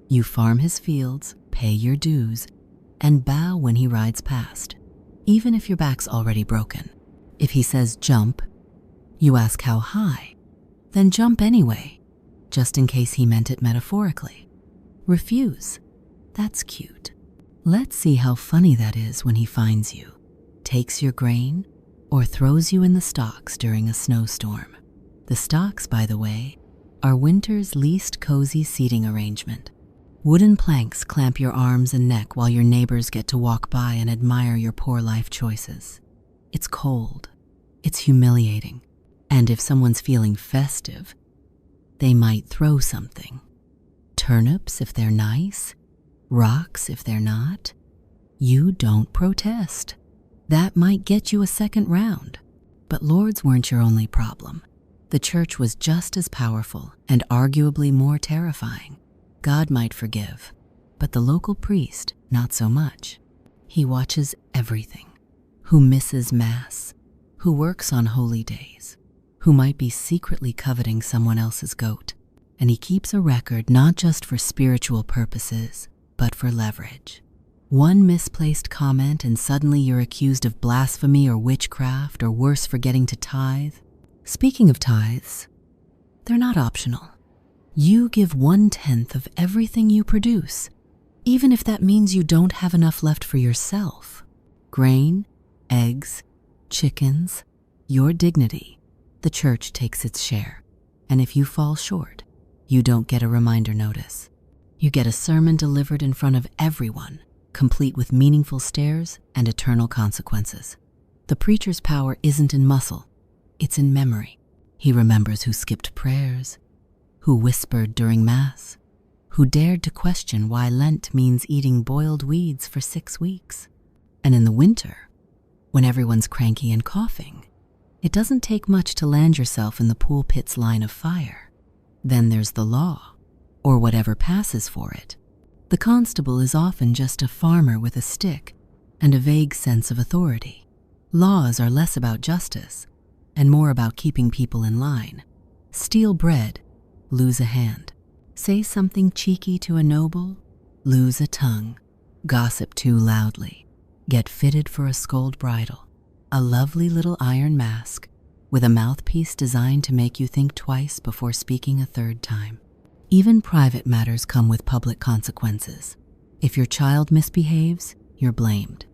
You farm his fields, pay your dues, and bow when he rides past, even if your back's already broken. If he says jump, you ask how high, then jump anyway, just in case he meant it metaphorically. Refuse. That's cute. Let's see how funny that is when he finds you, takes your grain, or throws you in the stocks during a snowstorm. The stocks, by the way, are winter's least cozy seating arrangement. Wooden planks clamp your arms and neck while your neighbors get to walk by and admire your poor life choices. It's cold. It's humiliating. And if someone's feeling festive, they might throw something. Turnips if they're nice, rocks if they're not. You don't protest. That might get you a second round. But lords weren't your only problem. The church was just as powerful and arguably more terrifying. God might forgive, but the local priest, not so much. He watches everything. Who misses Mass, who works on holy days, who might be secretly coveting someone else's goat. And he keeps a record not just for spiritual purposes, but for leverage. One misplaced comment and suddenly you're accused of blasphemy or witchcraft or worse, forgetting to tithe. Speaking of tithes, they're not optional. You give 1/10 of everything you produce, even if that means you don't have enough left for yourself. Grain, eggs, chickens, your dignity. The church takes its share. And if you fall short, you don't get a reminder notice. You get a sermon delivered in front of everyone, complete with meaningful stares and eternal consequences. The preacher's power isn't in muscle, it's in memory. He remembers who skipped prayers, who whispered during Mass, who dared to question why Lent means eating boiled weeds for 6 weeks. And in the winter, when everyone's cranky and coughing, it doesn't take much to land yourself in the pulpit's line of fire. Then there's the law, or whatever passes for it. The constable is often just a farmer with a stick and a vague sense of authority. Laws are less about justice and more about keeping people in line. Steal bread, lose a hand. Say something cheeky to a noble, lose a tongue. Gossip too loudly, get fitted for a scold bridle. A lovely little iron mask with a mouthpiece designed to make you think twice before speaking a third time. Even private matters come with public consequences. If your child misbehaves, you're blamed.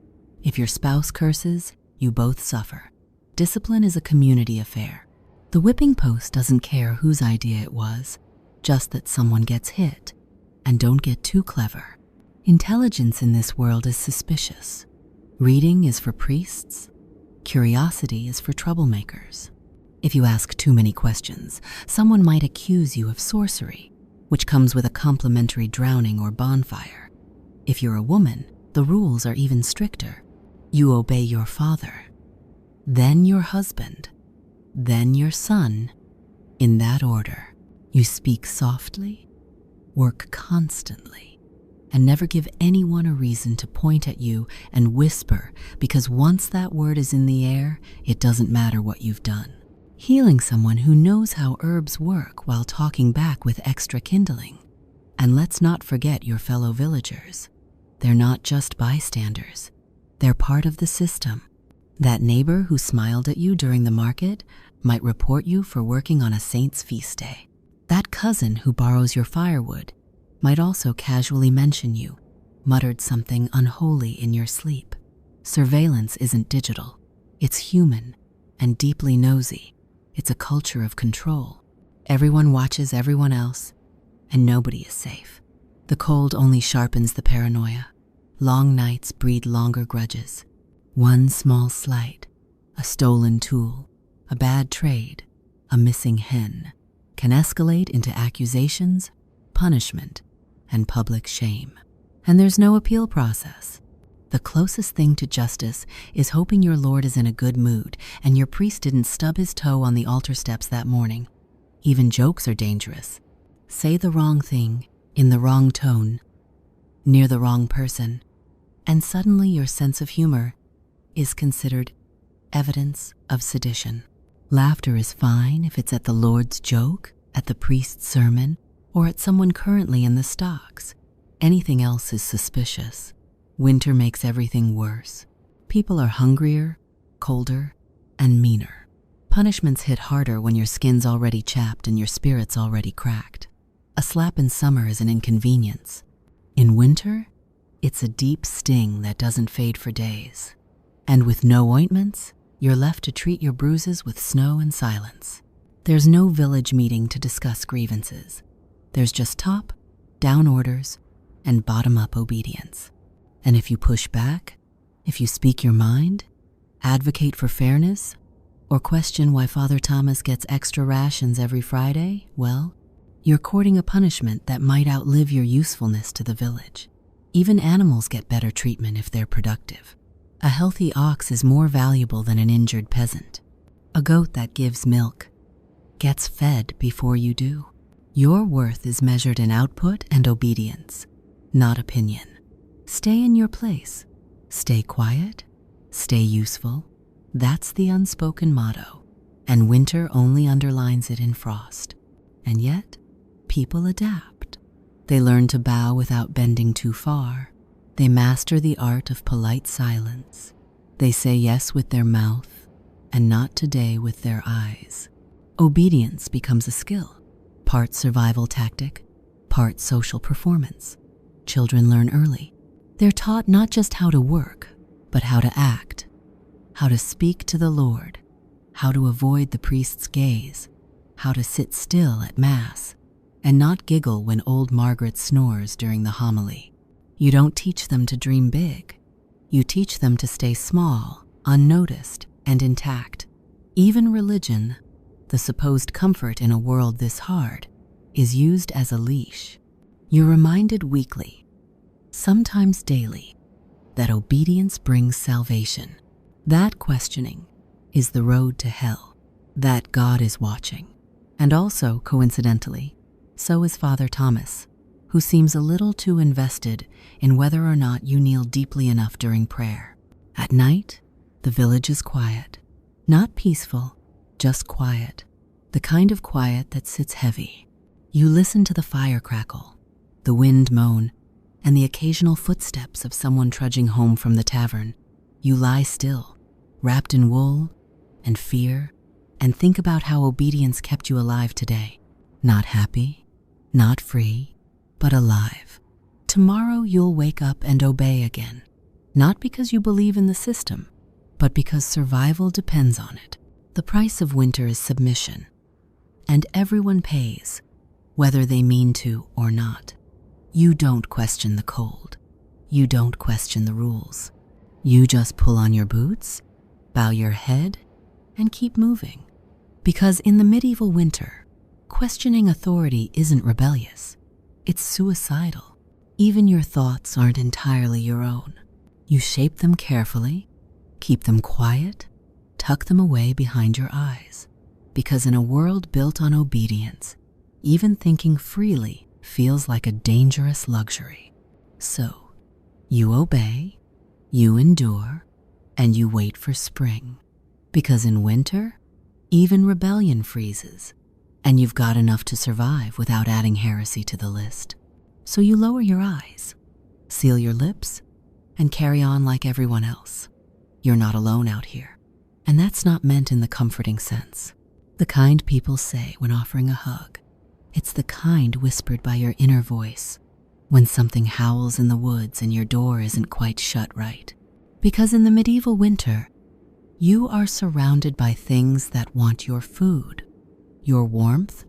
If your spouse curses, you both suffer. Discipline is a community affair. The whipping post doesn't care whose idea it was, just that someone gets hit. And don't get too clever. Intelligence in this world is suspicious. Reading is for priests. Curiosity is for troublemakers. If you ask too many questions, someone might accuse you of sorcery, which comes with a complimentary drowning or bonfire. If you're a woman, the rules are even stricter. You obey your father, then your husband, then your son, in that order. You speak softly, work constantly, and never give anyone a reason to point at you and whisper, because once that word is in the air, it doesn't matter what you've done. Healing someone who knows how herbs work while talking back with extra kindling. And let's not forget your fellow villagers. They're not just bystanders. They're part of the system. That neighbor who smiled at you during the market might report you for working on a saint's feast day. That cousin who borrows your firewood might also casually mention you, muttered something unholy in your sleep. Surveillance isn't digital. It's human and deeply nosy. It's a culture of control. Everyone watches everyone else, and nobody is safe. The cold only sharpens the paranoia. Long nights breed longer grudges. One small slight, a stolen tool, a bad trade, a missing hen, can escalate into accusations, punishment, and public shame. And there's no appeal process. The closest thing to justice is hoping your Lord is in a good mood and your priest didn't stub his toe on the altar steps that morning. Even jokes are dangerous. Say the wrong thing, in the wrong tone, near the wrong person, and suddenly your sense of humor is considered evidence of sedition. Laughter is fine if it's at the Lord's joke, at the priest's sermon, or at someone currently in the stocks. Anything else is suspicious. Winter makes everything worse. People are hungrier, colder, and meaner. Punishments hit harder when your skin's already chapped and your spirit's already cracked. A slap in summer is an inconvenience. In winter, it's a deep sting that doesn't fade for days. And with no ointments, you're left to treat your bruises with snow and silence. There's no village meeting to discuss grievances. There's just top, down orders, and bottom-up obedience. And if you push back, if you speak your mind, advocate for fairness, or question why Father Thomas gets extra rations every Friday, well, you're courting a punishment that might outlive your usefulness to the village. Even animals get better treatment if they're productive. A healthy ox is more valuable than an injured peasant. A goat that gives milk gets fed before you do. Your worth is measured in output and obedience, not opinion. Stay in your place. Stay quiet. Stay useful. That's the unspoken motto, and winter only underlines it in frost. And yet, people adapt. They learn to bow without bending too far. They master the art of polite silence. They say yes with their mouth and not today with their eyes. Obedience becomes a skill, part survival tactic, part social performance. Children learn early. They're taught not just how to work, but how to act, how to speak to the Lord, how to avoid the priest's gaze, how to sit still at Mass, and not giggle when old Margaret snores during the homily. You don't teach them to dream big. You teach them to stay small, unnoticed, and intact. Even religion, the supposed comfort in a world this hard, is used as a leash. You're reminded weekly, sometimes daily, that obedience brings salvation. That questioning is the road to hell. That God is watching. And also, coincidentally, so is Father Thomas, who seems a little too invested in whether or not you kneel deeply enough during prayer. At night, the village is quiet. Not peaceful, just quiet. The kind of quiet that sits heavy. You listen to the fire crackle, the wind moan, and the occasional footsteps of someone trudging home from the tavern. You lie still, wrapped in wool and fear, and think about how obedience kept you alive today. Not happy, not free, but alive. Tomorrow you'll wake up and obey again, not because you believe in the system, but because survival depends on it. The price of winter is submission, and everyone pays, whether they mean to or not. You don't question the cold. You don't question the rules. You just pull on your boots, bow your head, and keep moving. Because in the medieval winter, questioning authority isn't rebellious. It's suicidal. Even your thoughts aren't entirely your own. You shape them carefully, keep them quiet, tuck them away behind your eyes. Because in a world built on obedience, even thinking freely feels like a dangerous luxury. So, you obey, you endure, and you wait for spring. Because in winter, even rebellion freezes, and you've got enough to survive without adding heresy to the list. So you lower your eyes, seal your lips, and carry on like everyone else. You're not alone out here. And that's not meant in the comforting sense, the kind people say when offering a hug. It's the kind whispered by your inner voice when something howls in the woods and your door isn't quite shut right. Because in the medieval winter, you are surrounded by things that want your food, your warmth,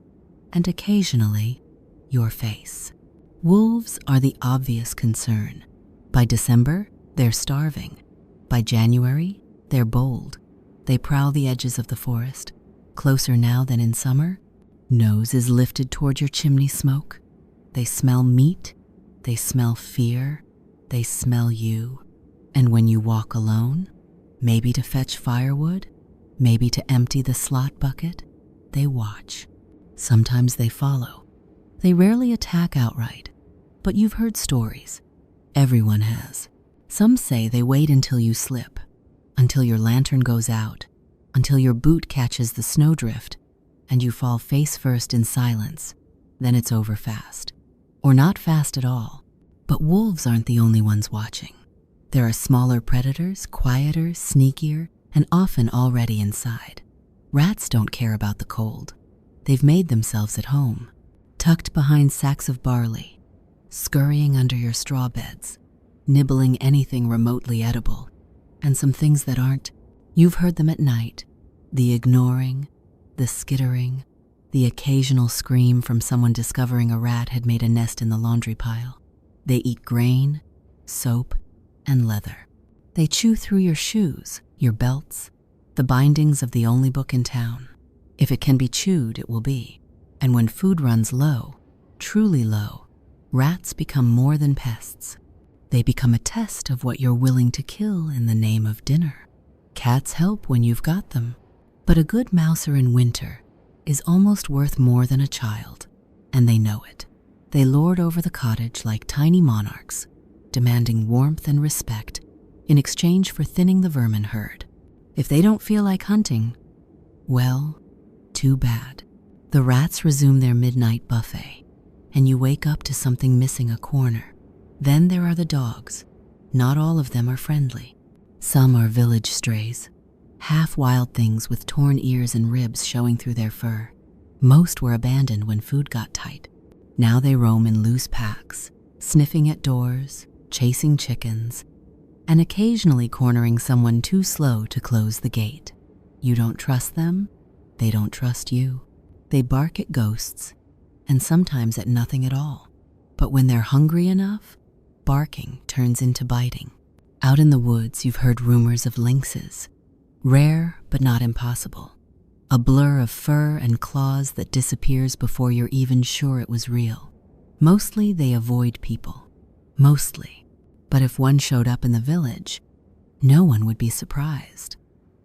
and occasionally, your face. Wolves are the obvious concern. By December, they're starving. By January, they're bold. They prowl the edges of the forest, closer now than in summer. Nose is lifted toward your chimney smoke. They smell meat, they smell fear, they smell you. And when you walk alone, maybe to fetch firewood, maybe to empty the slot bucket, they watch. Sometimes they follow. They rarely attack outright, but you've heard stories. Everyone has. Some say they wait until you slip, until your lantern goes out, until your boot catches the snowdrift, and you fall face first in silence. Then it's over fast. Or not fast at all. But wolves aren't the only ones watching. There are smaller predators, quieter, sneakier, and often already inside. Rats don't care about the cold. They've made themselves at home, tucked behind sacks of barley, scurrying under your straw beds, nibbling anything remotely edible, and some things that aren't. You've heard them at night, the ignoring, the skittering, the occasional scream from someone discovering a rat had made a nest in the laundry pile. They eat grain, soap, and leather. They chew through your shoes, your belts, the bindings of the only book in town. If it can be chewed, it will be. And when food runs low, truly low, rats become more than pests. They become a test of what you're willing to kill in the name of dinner. Cats help when you've got them, but a good mouser in winter is almost worth more than a child, and they know it. They lord over the cottage like tiny monarchs, demanding warmth and respect in exchange for thinning the vermin herd. If they don't feel like hunting, well, too bad. The rats resume their midnight buffet, and you wake up to something missing a corner. Then there are the dogs. Not all of them are friendly. Some are village strays, half-wild things with torn ears and ribs showing through their fur. Most were abandoned when food got tight. Now they roam in loose packs, sniffing at doors, chasing chickens, and occasionally cornering someone too slow to close the gate. You don't trust them, they don't trust you. They bark at ghosts, and sometimes at nothing at all. But when they're hungry enough, barking turns into biting. Out in the woods, you've heard rumors of lynxes, rare but not impossible. A blur of fur and claws that disappears before you're even sure it was real. Mostly they avoid people. Mostly. But if one showed up in the village, no one would be surprised.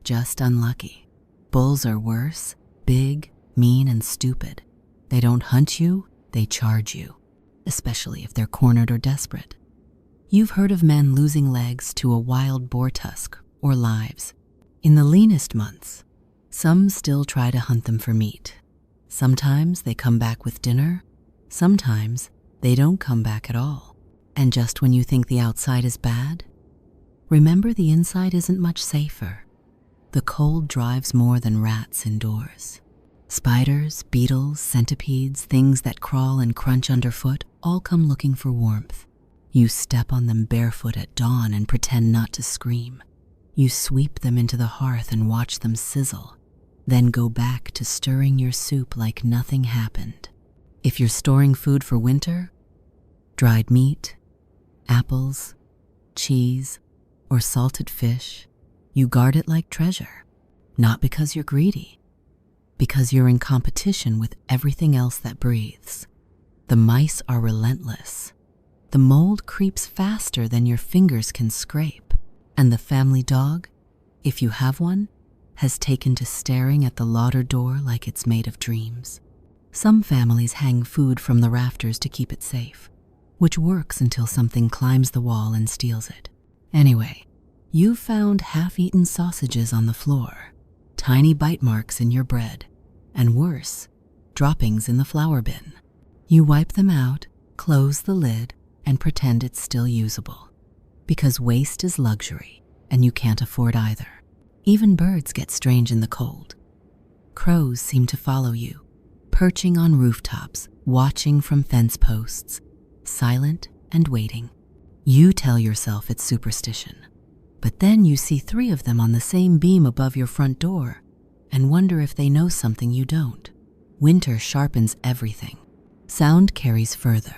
Just unlucky. Bulls are worse, big, mean, and stupid. They don't hunt you, they charge you, especially if they're cornered or desperate. You've heard of men losing legs to a wild boar tusk or lives. In the leanest months, some still try to hunt them for meat. Sometimes they come back with dinner. Sometimes they don't come back at all. And just when you think the outside is bad, remember the inside isn't much safer. The cold drives more than rats indoors. Spiders, beetles, centipedes, things that crawl and crunch underfoot all come looking for warmth. You step on them barefoot at dawn and pretend not to scream. You sweep them into the hearth and watch them sizzle, then go back to stirring your soup like nothing happened. If you're storing food for winter, dried meat, apples, cheese, or salted fish, you guard it like treasure. Not because you're greedy, because you're in competition with everything else that breathes. The mice are relentless. The mold creeps faster than your fingers can scrape, and the family dog, if you have one, has taken to staring at the larder door like it's made of dreams. Some families hang food from the rafters to keep it safe, which works until something climbs the wall and steals it. Anyway, you've found half-eaten sausages on the floor, tiny bite marks in your bread, and worse, droppings in the flour bin. You wipe them out, close the lid, and pretend it's still usable. Because waste is luxury, and you can't afford either. Even birds get strange in the cold. Crows seem to follow you, perching on rooftops, watching from fence posts, silent and waiting. You tell yourself it's superstition, but then you see 3 of them on the same beam above your front door and wonder if they know something you don't. Winter sharpens everything. Sound carries further.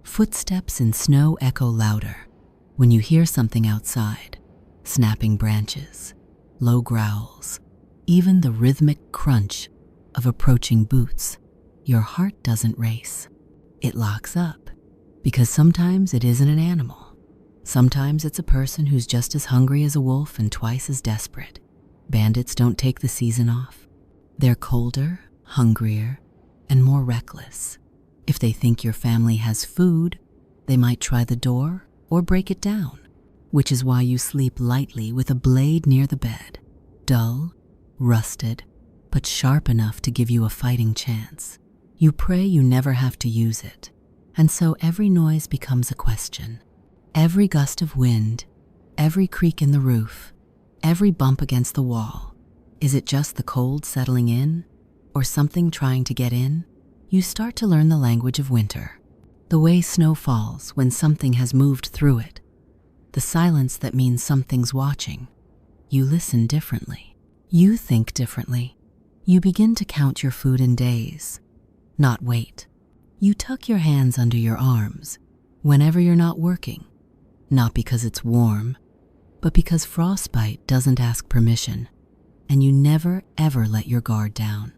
Footsteps in snow echo louder. When you hear something outside, snapping branches, low growls, even the rhythmic crunch of approaching boots, your heart doesn't race. It locks up, because sometimes it isn't an animal. Sometimes it's a person who's just as hungry as a wolf and twice as desperate. Bandits don't take the season off. They're colder, hungrier, and more reckless. If they think your family has food, they might try the door or break it down. which is why you sleep lightly with a blade near the bed, dull, rusted, but sharp enough to give you a fighting chance. You pray you never have to use it, and so every noise becomes a question. Every gust of wind, every creak in the roof, every bump against the wall. Is it just the cold settling in, or something trying to get in? You start to learn the language of winter, the way snow falls when something has moved through it, the silence that means something's watching. You listen differently. You think differently. You begin to count your food in days, not weight. You tuck your hands under your arms whenever you're not working, not because it's warm, but because frostbite doesn't ask permission, and you never ever let your guard down.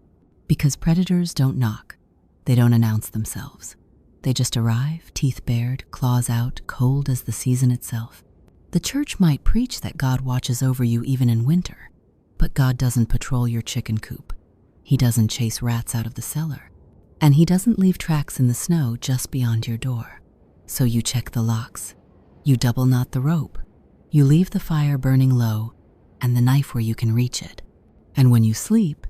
Because predators don't knock, they don't announce themselves. They just arrive, teeth bared, claws out, cold as the season itself. The church might preach that God watches over you even in winter, but God doesn't patrol your chicken coop. He doesn't chase rats out of the cellar, and he doesn't leave tracks in the snow just beyond your door. So you check the locks, you double knot the rope, you leave the fire burning low and the knife where you can reach it. And when you sleep,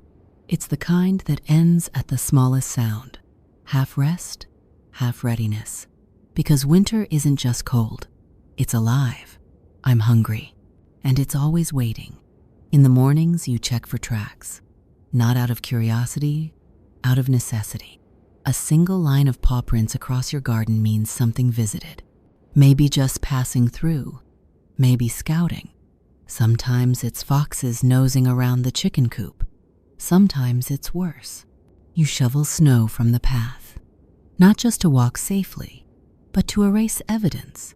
it's the kind that ends at the smallest sound, half rest, half readiness. Because winter isn't just cold, it's alive. I'm hungry, and it's always waiting. In the mornings, you check for tracks, not out of curiosity, out of necessity. A single line of paw prints across your garden means something visited. Maybe just passing through, maybe scouting. Sometimes it's foxes nosing around the chicken coop. Sometimes it's worse. You shovel snow from the path, not just to walk safely, but to erase evidence,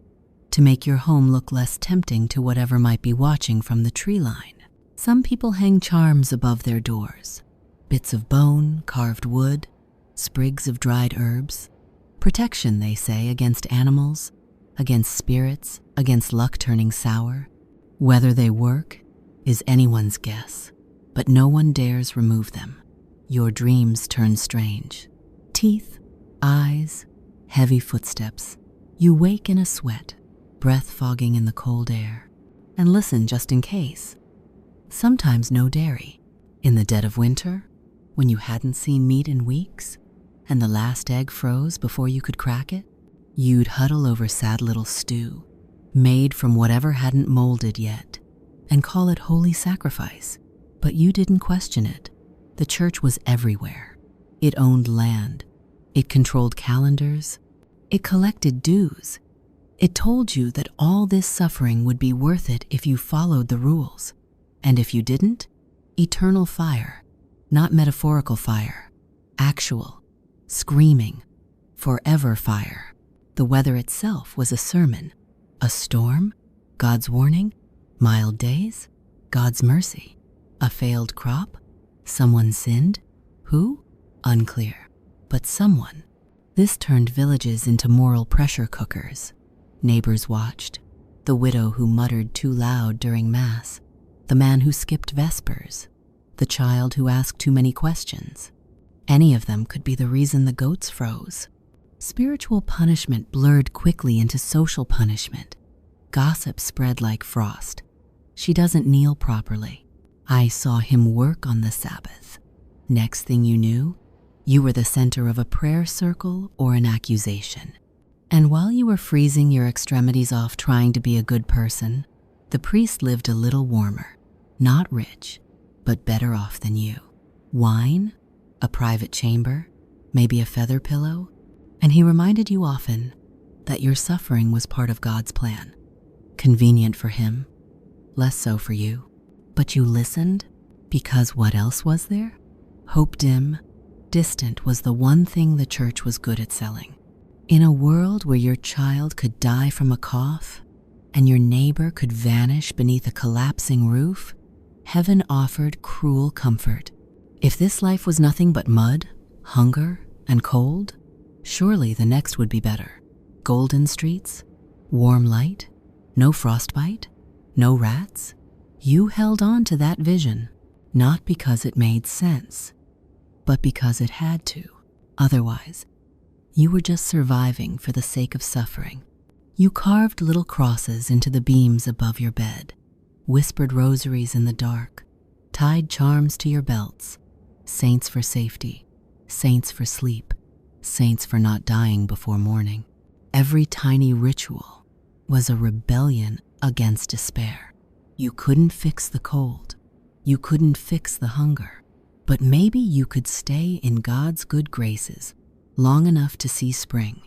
to make your home look less tempting to whatever might be watching from the tree line. Some people hang charms above their doors, bits of bone, carved wood, sprigs of dried herbs. Protection, they say, against animals, against spirits, against luck turning sour. Whether they work is anyone's guess, but no one dares remove them. Your dreams turn strange. Teeth, eyes, heavy footsteps. You wake in a sweat, breath fogging in the cold air. And listen just in case. Sometimes no dairy. In the dead of winter, when you hadn't seen meat in weeks, and the last egg froze before you could crack it, you'd huddle over sad little stew, made from whatever hadn't molded yet, and call it holy sacrifice. But you didn't question it. The church was everywhere. It owned land. It controlled calendars. It collected dues. It told you that all this suffering would be worth it if you followed the rules. And if you didn't, eternal fire, not metaphorical fire, actual, screaming, forever fire. The weather itself was a sermon. A storm, God's warning. Mild days, God's mercy. A failed crop, someone sinned. Who? Unclear. But someone. This turned villages into moral pressure cookers. Neighbors watched. The widow who muttered too loud during Mass. The man who skipped Vespers. The child who asked too many questions. Any of them could be the reason the goats froze. Spiritual punishment blurred quickly into social punishment. Gossip spread like frost. She doesn't kneel properly. I saw him work on the Sabbath. Next thing you knew, you were the center of a prayer circle or an accusation. And while you were freezing your extremities off trying to be a good person, the priest lived a little warmer, not rich, but better off than you. Wine, a private chamber, maybe a feather pillow, and he reminded you often that your suffering was part of God's plan. Convenient for him, less so for you. But you listened because what else was there? Hope dim, distant was the one thing the church was good at selling. In a world where your child could die from a cough and your neighbor could vanish beneath a collapsing roof, heaven offered cruel comfort. If this life was nothing but mud, hunger, and cold, surely the next would be better. Golden streets, warm light, no frostbite, no rats. You held on to that vision, not because it made sense, but because it had to. Otherwise, you were just surviving for the sake of suffering. You carved little crosses into the beams above your bed, whispered rosaries in the dark, tied charms to your belts, saints for safety, saints for sleep, saints for not dying before morning. Every tiny ritual was a rebellion against despair. You couldn't fix the cold. You couldn't fix the hunger. But maybe you could stay in God's good graces long enough to see spring,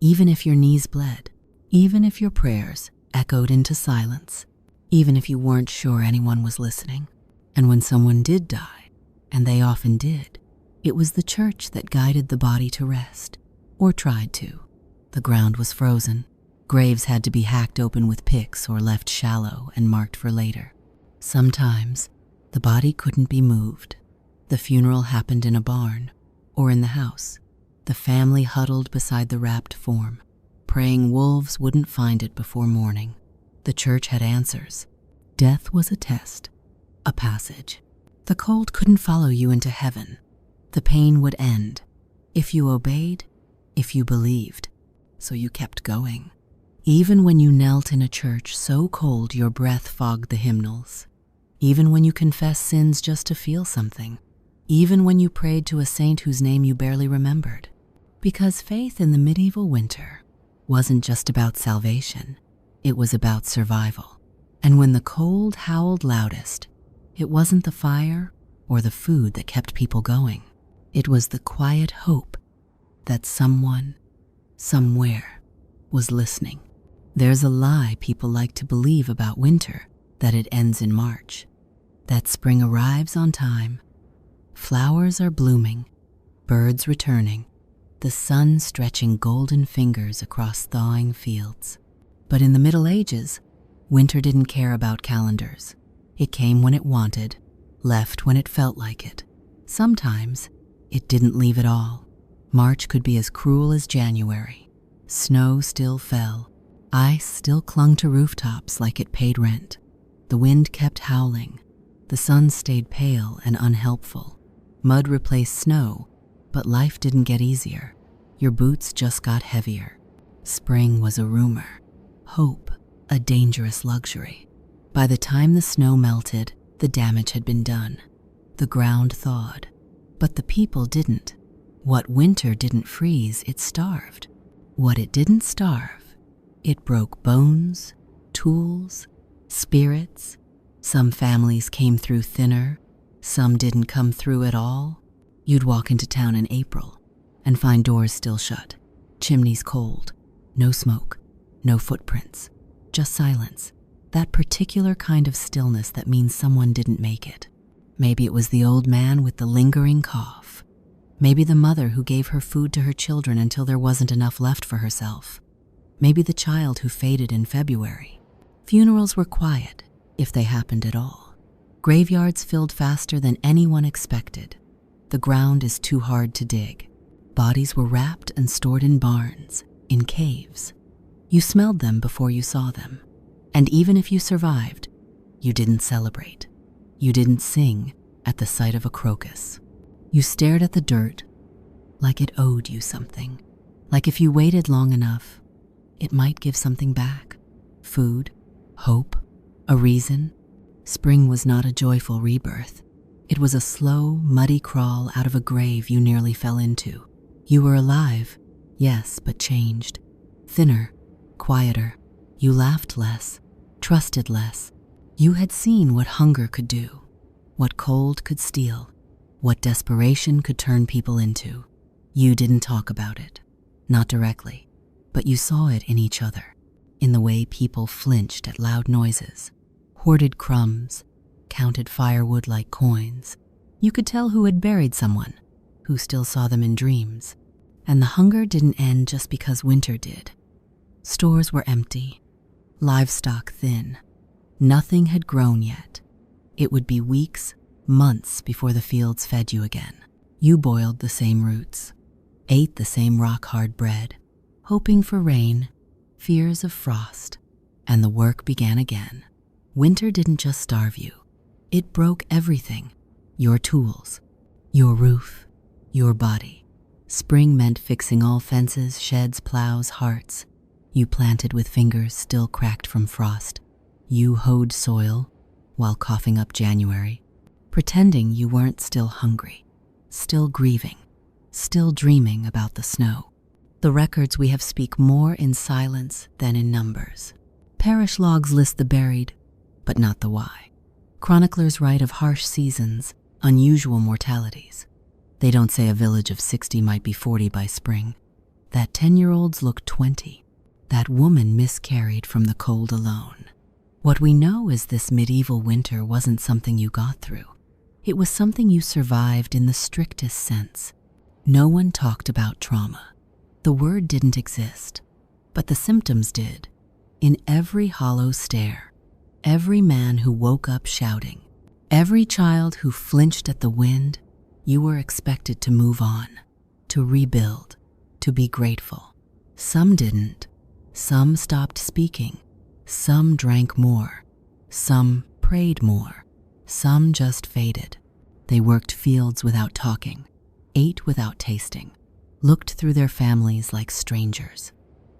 even if your knees bled, even if your prayers echoed into silence, even if you weren't sure anyone was listening. And when someone did die, and they often did, it was the church that guided the body to rest, or tried to. The ground was frozen. Graves had to be hacked open with picks or left shallow and marked for later. Sometimes the body couldn't be moved. The funeral happened in a barn or in the house. The family huddled beside the wrapped form, praying wolves wouldn't find it before morning. The church had answers. Death was a test, a passage. The cold couldn't follow you into heaven. The pain would end if you obeyed, if you believed. So you kept going. Even when you knelt in a church so cold your breath fogged the hymnals. Even when you confessed sins just to feel something. Even when you prayed to a saint whose name you barely remembered. Because faith in the medieval winter wasn't just about salvation, it was about survival. And when the cold howled loudest, it wasn't the fire or the food that kept people going. It was the quiet hope that someone, somewhere, was listening. There's a lie people like to believe about winter, that it ends in March, that spring arrives on time. Flowers are blooming, birds returning, the sun stretching golden fingers across thawing fields. But in the Middle Ages, winter didn't care about calendars. It came when it wanted, left when it felt like it. Sometimes, it didn't leave at all. March could be as cruel as January. Snow still fell. Ice still clung to rooftops like it paid rent. The wind kept howling. The sun stayed pale and unhelpful. Mud replaced snow, but life didn't get easier. Your boots just got heavier. Spring was a rumor. Hope, a dangerous luxury. By the time the snow melted, the damage had been done. The ground thawed, but the people didn't. What winter didn't freeze, it starved. What it didn't starve, it broke bones, tools, spirits. Some families came through thinner, some didn't come through at all. You'd walk into town in April and find doors still shut, chimneys cold, no smoke, no footprints, just silence. That particular kind of stillness that means someone didn't make it. Maybe it was the old man with the lingering cough. Maybe the mother who gave her food to her children until there wasn't enough left for herself. Maybe the child who faded in February. Funerals were quiet, if they happened at all. Graveyards filled faster than anyone expected. The ground is too hard to dig. Bodies were wrapped and stored in barns, in caves. You smelled them before you saw them. And even if you survived, you didn't celebrate. You didn't sing at the sight of a crocus. You stared at the dirt like it owed you something. Like if you waited long enough, it might give something back. Food, hope, a reason. Spring was not a joyful rebirth. It was a slow, muddy crawl out of a grave you nearly fell into. You were alive, yes, but changed. Thinner, quieter. You laughed less, trusted less. You had seen what hunger could do, what cold could steal, what desperation could turn people into. You didn't talk about it, not directly, but you saw it in each other, in the way people flinched at loud noises, hoarded crumbs, counted firewood like coins. You could tell who had buried someone, who still saw them in dreams. And the hunger didn't end just because winter did. Stores were empty, livestock thin. Nothing had grown yet. It would be weeks, months before the fields fed you again. You boiled the same roots, ate the same rock-hard bread, hoping for rain, fears of frost, and the work began again. Winter didn't just starve you. It broke everything. Your tools, your roof, your body. Spring meant fixing all fences, sheds, plows, hearts. You planted with fingers still cracked from frost. You hoed soil while coughing up January, pretending you weren't still hungry, still grieving, still dreaming about the snow. The records we have speak more in silence than in numbers. Parish logs list the buried, but not the why. Chroniclers write of harsh seasons, unusual mortalities. They don't say a village of 60 might be 40 by spring, that 10-year-olds look 20, that woman miscarried from the cold alone. What we know is this medieval winter wasn't something you got through. It was something you survived in the strictest sense. No one talked about trauma. The word didn't exist, but the symptoms did. In every hollow stare, every man who woke up shouting, every child who flinched at the wind, you were expected to move on, to rebuild, to be grateful. Some didn't. Some stopped speaking. Some drank more. Some prayed more. Some just faded. They worked fields without talking, ate without tasting, looked through their families like strangers.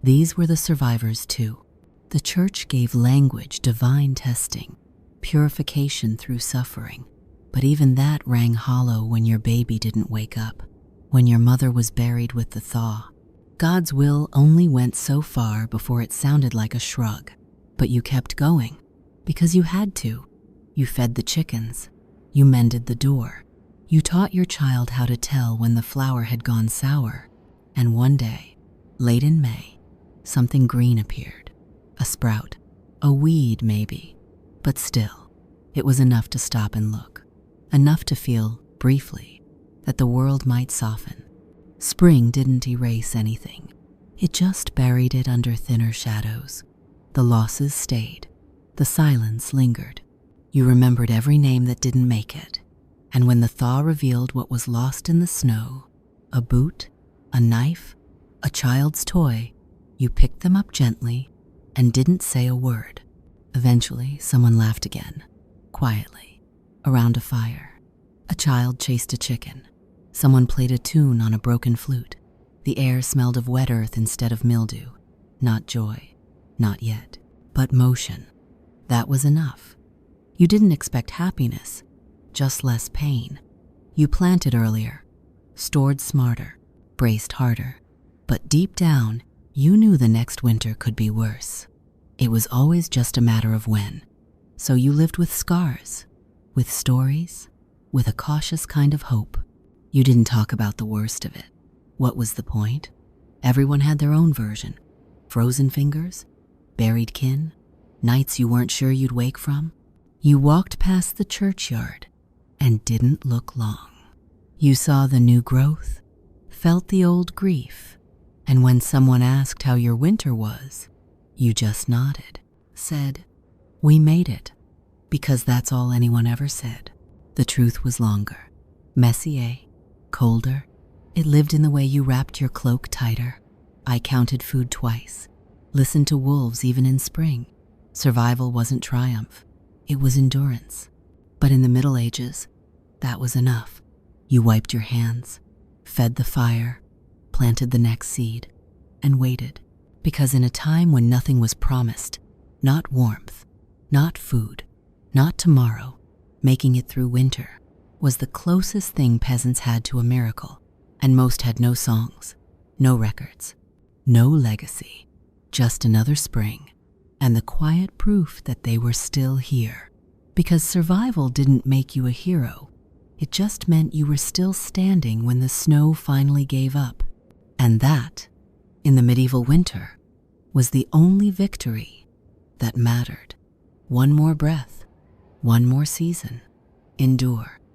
These were the survivors too. The church gave language divine testing, purification through suffering. But even that rang hollow when your baby didn't wake up, when your mother was buried with the thaw. God's will only went so far before it sounded like a shrug. But you kept going, because you had to. You fed the chickens. You mended the door. You taught your child how to tell when the flour had gone sour. And one day, late in May, something green appeared. A sprout, a weed maybe, but still, it was enough to stop and look. Enough to feel, briefly, that the world might soften. Spring didn't erase anything. It just buried it under thinner shadows. The losses stayed. The silence lingered. You remembered every name that didn't make it. And when the thaw revealed what was lost in the snow, a boot, a knife, a child's toy, you picked them up gently and didn't say a word. Eventually, someone laughed again, quietly, around a fire. A child chased a chicken. Someone played a tune on a broken flute. The air smelled of wet earth instead of mildew. Not joy. Not yet, but motion. That was enough. You didn't expect happiness, just less pain. You planted earlier, stored smarter, braced harder. But deep down, you knew the next winter could be worse. It was always just a matter of when. So you lived with scars, with stories, with a cautious kind of hope. You didn't talk about the worst of it. What was the point? Everyone had their own version. Frozen fingers, buried kin, nights you weren't sure you'd wake from. You walked past the churchyard and didn't look long. You saw the new growth, felt the old grief, and when someone asked how your winter was, you just nodded, said, "We made it," because that's all anyone ever said. The truth was longer, messier, colder. It lived in the way you wrapped your cloak tighter. I counted food twice. Listened to wolves even in spring. Survival wasn't triumph. It was endurance. But in the Middle Ages, that was enough. You wiped your hands, fed the fire, planted the next seed, and waited. Because in a time when nothing was promised, not warmth, not food, not tomorrow, making it through winter was the closest thing peasants had to a miracle. And most had no songs, no records, no legacy. Just another spring, and the quiet proof that they were still here. Because survival didn't make you a hero. It just meant you were still standing when the snow finally gave up. And that, in the medieval winter, was the only victory that mattered. One more breath, one more season. Endure.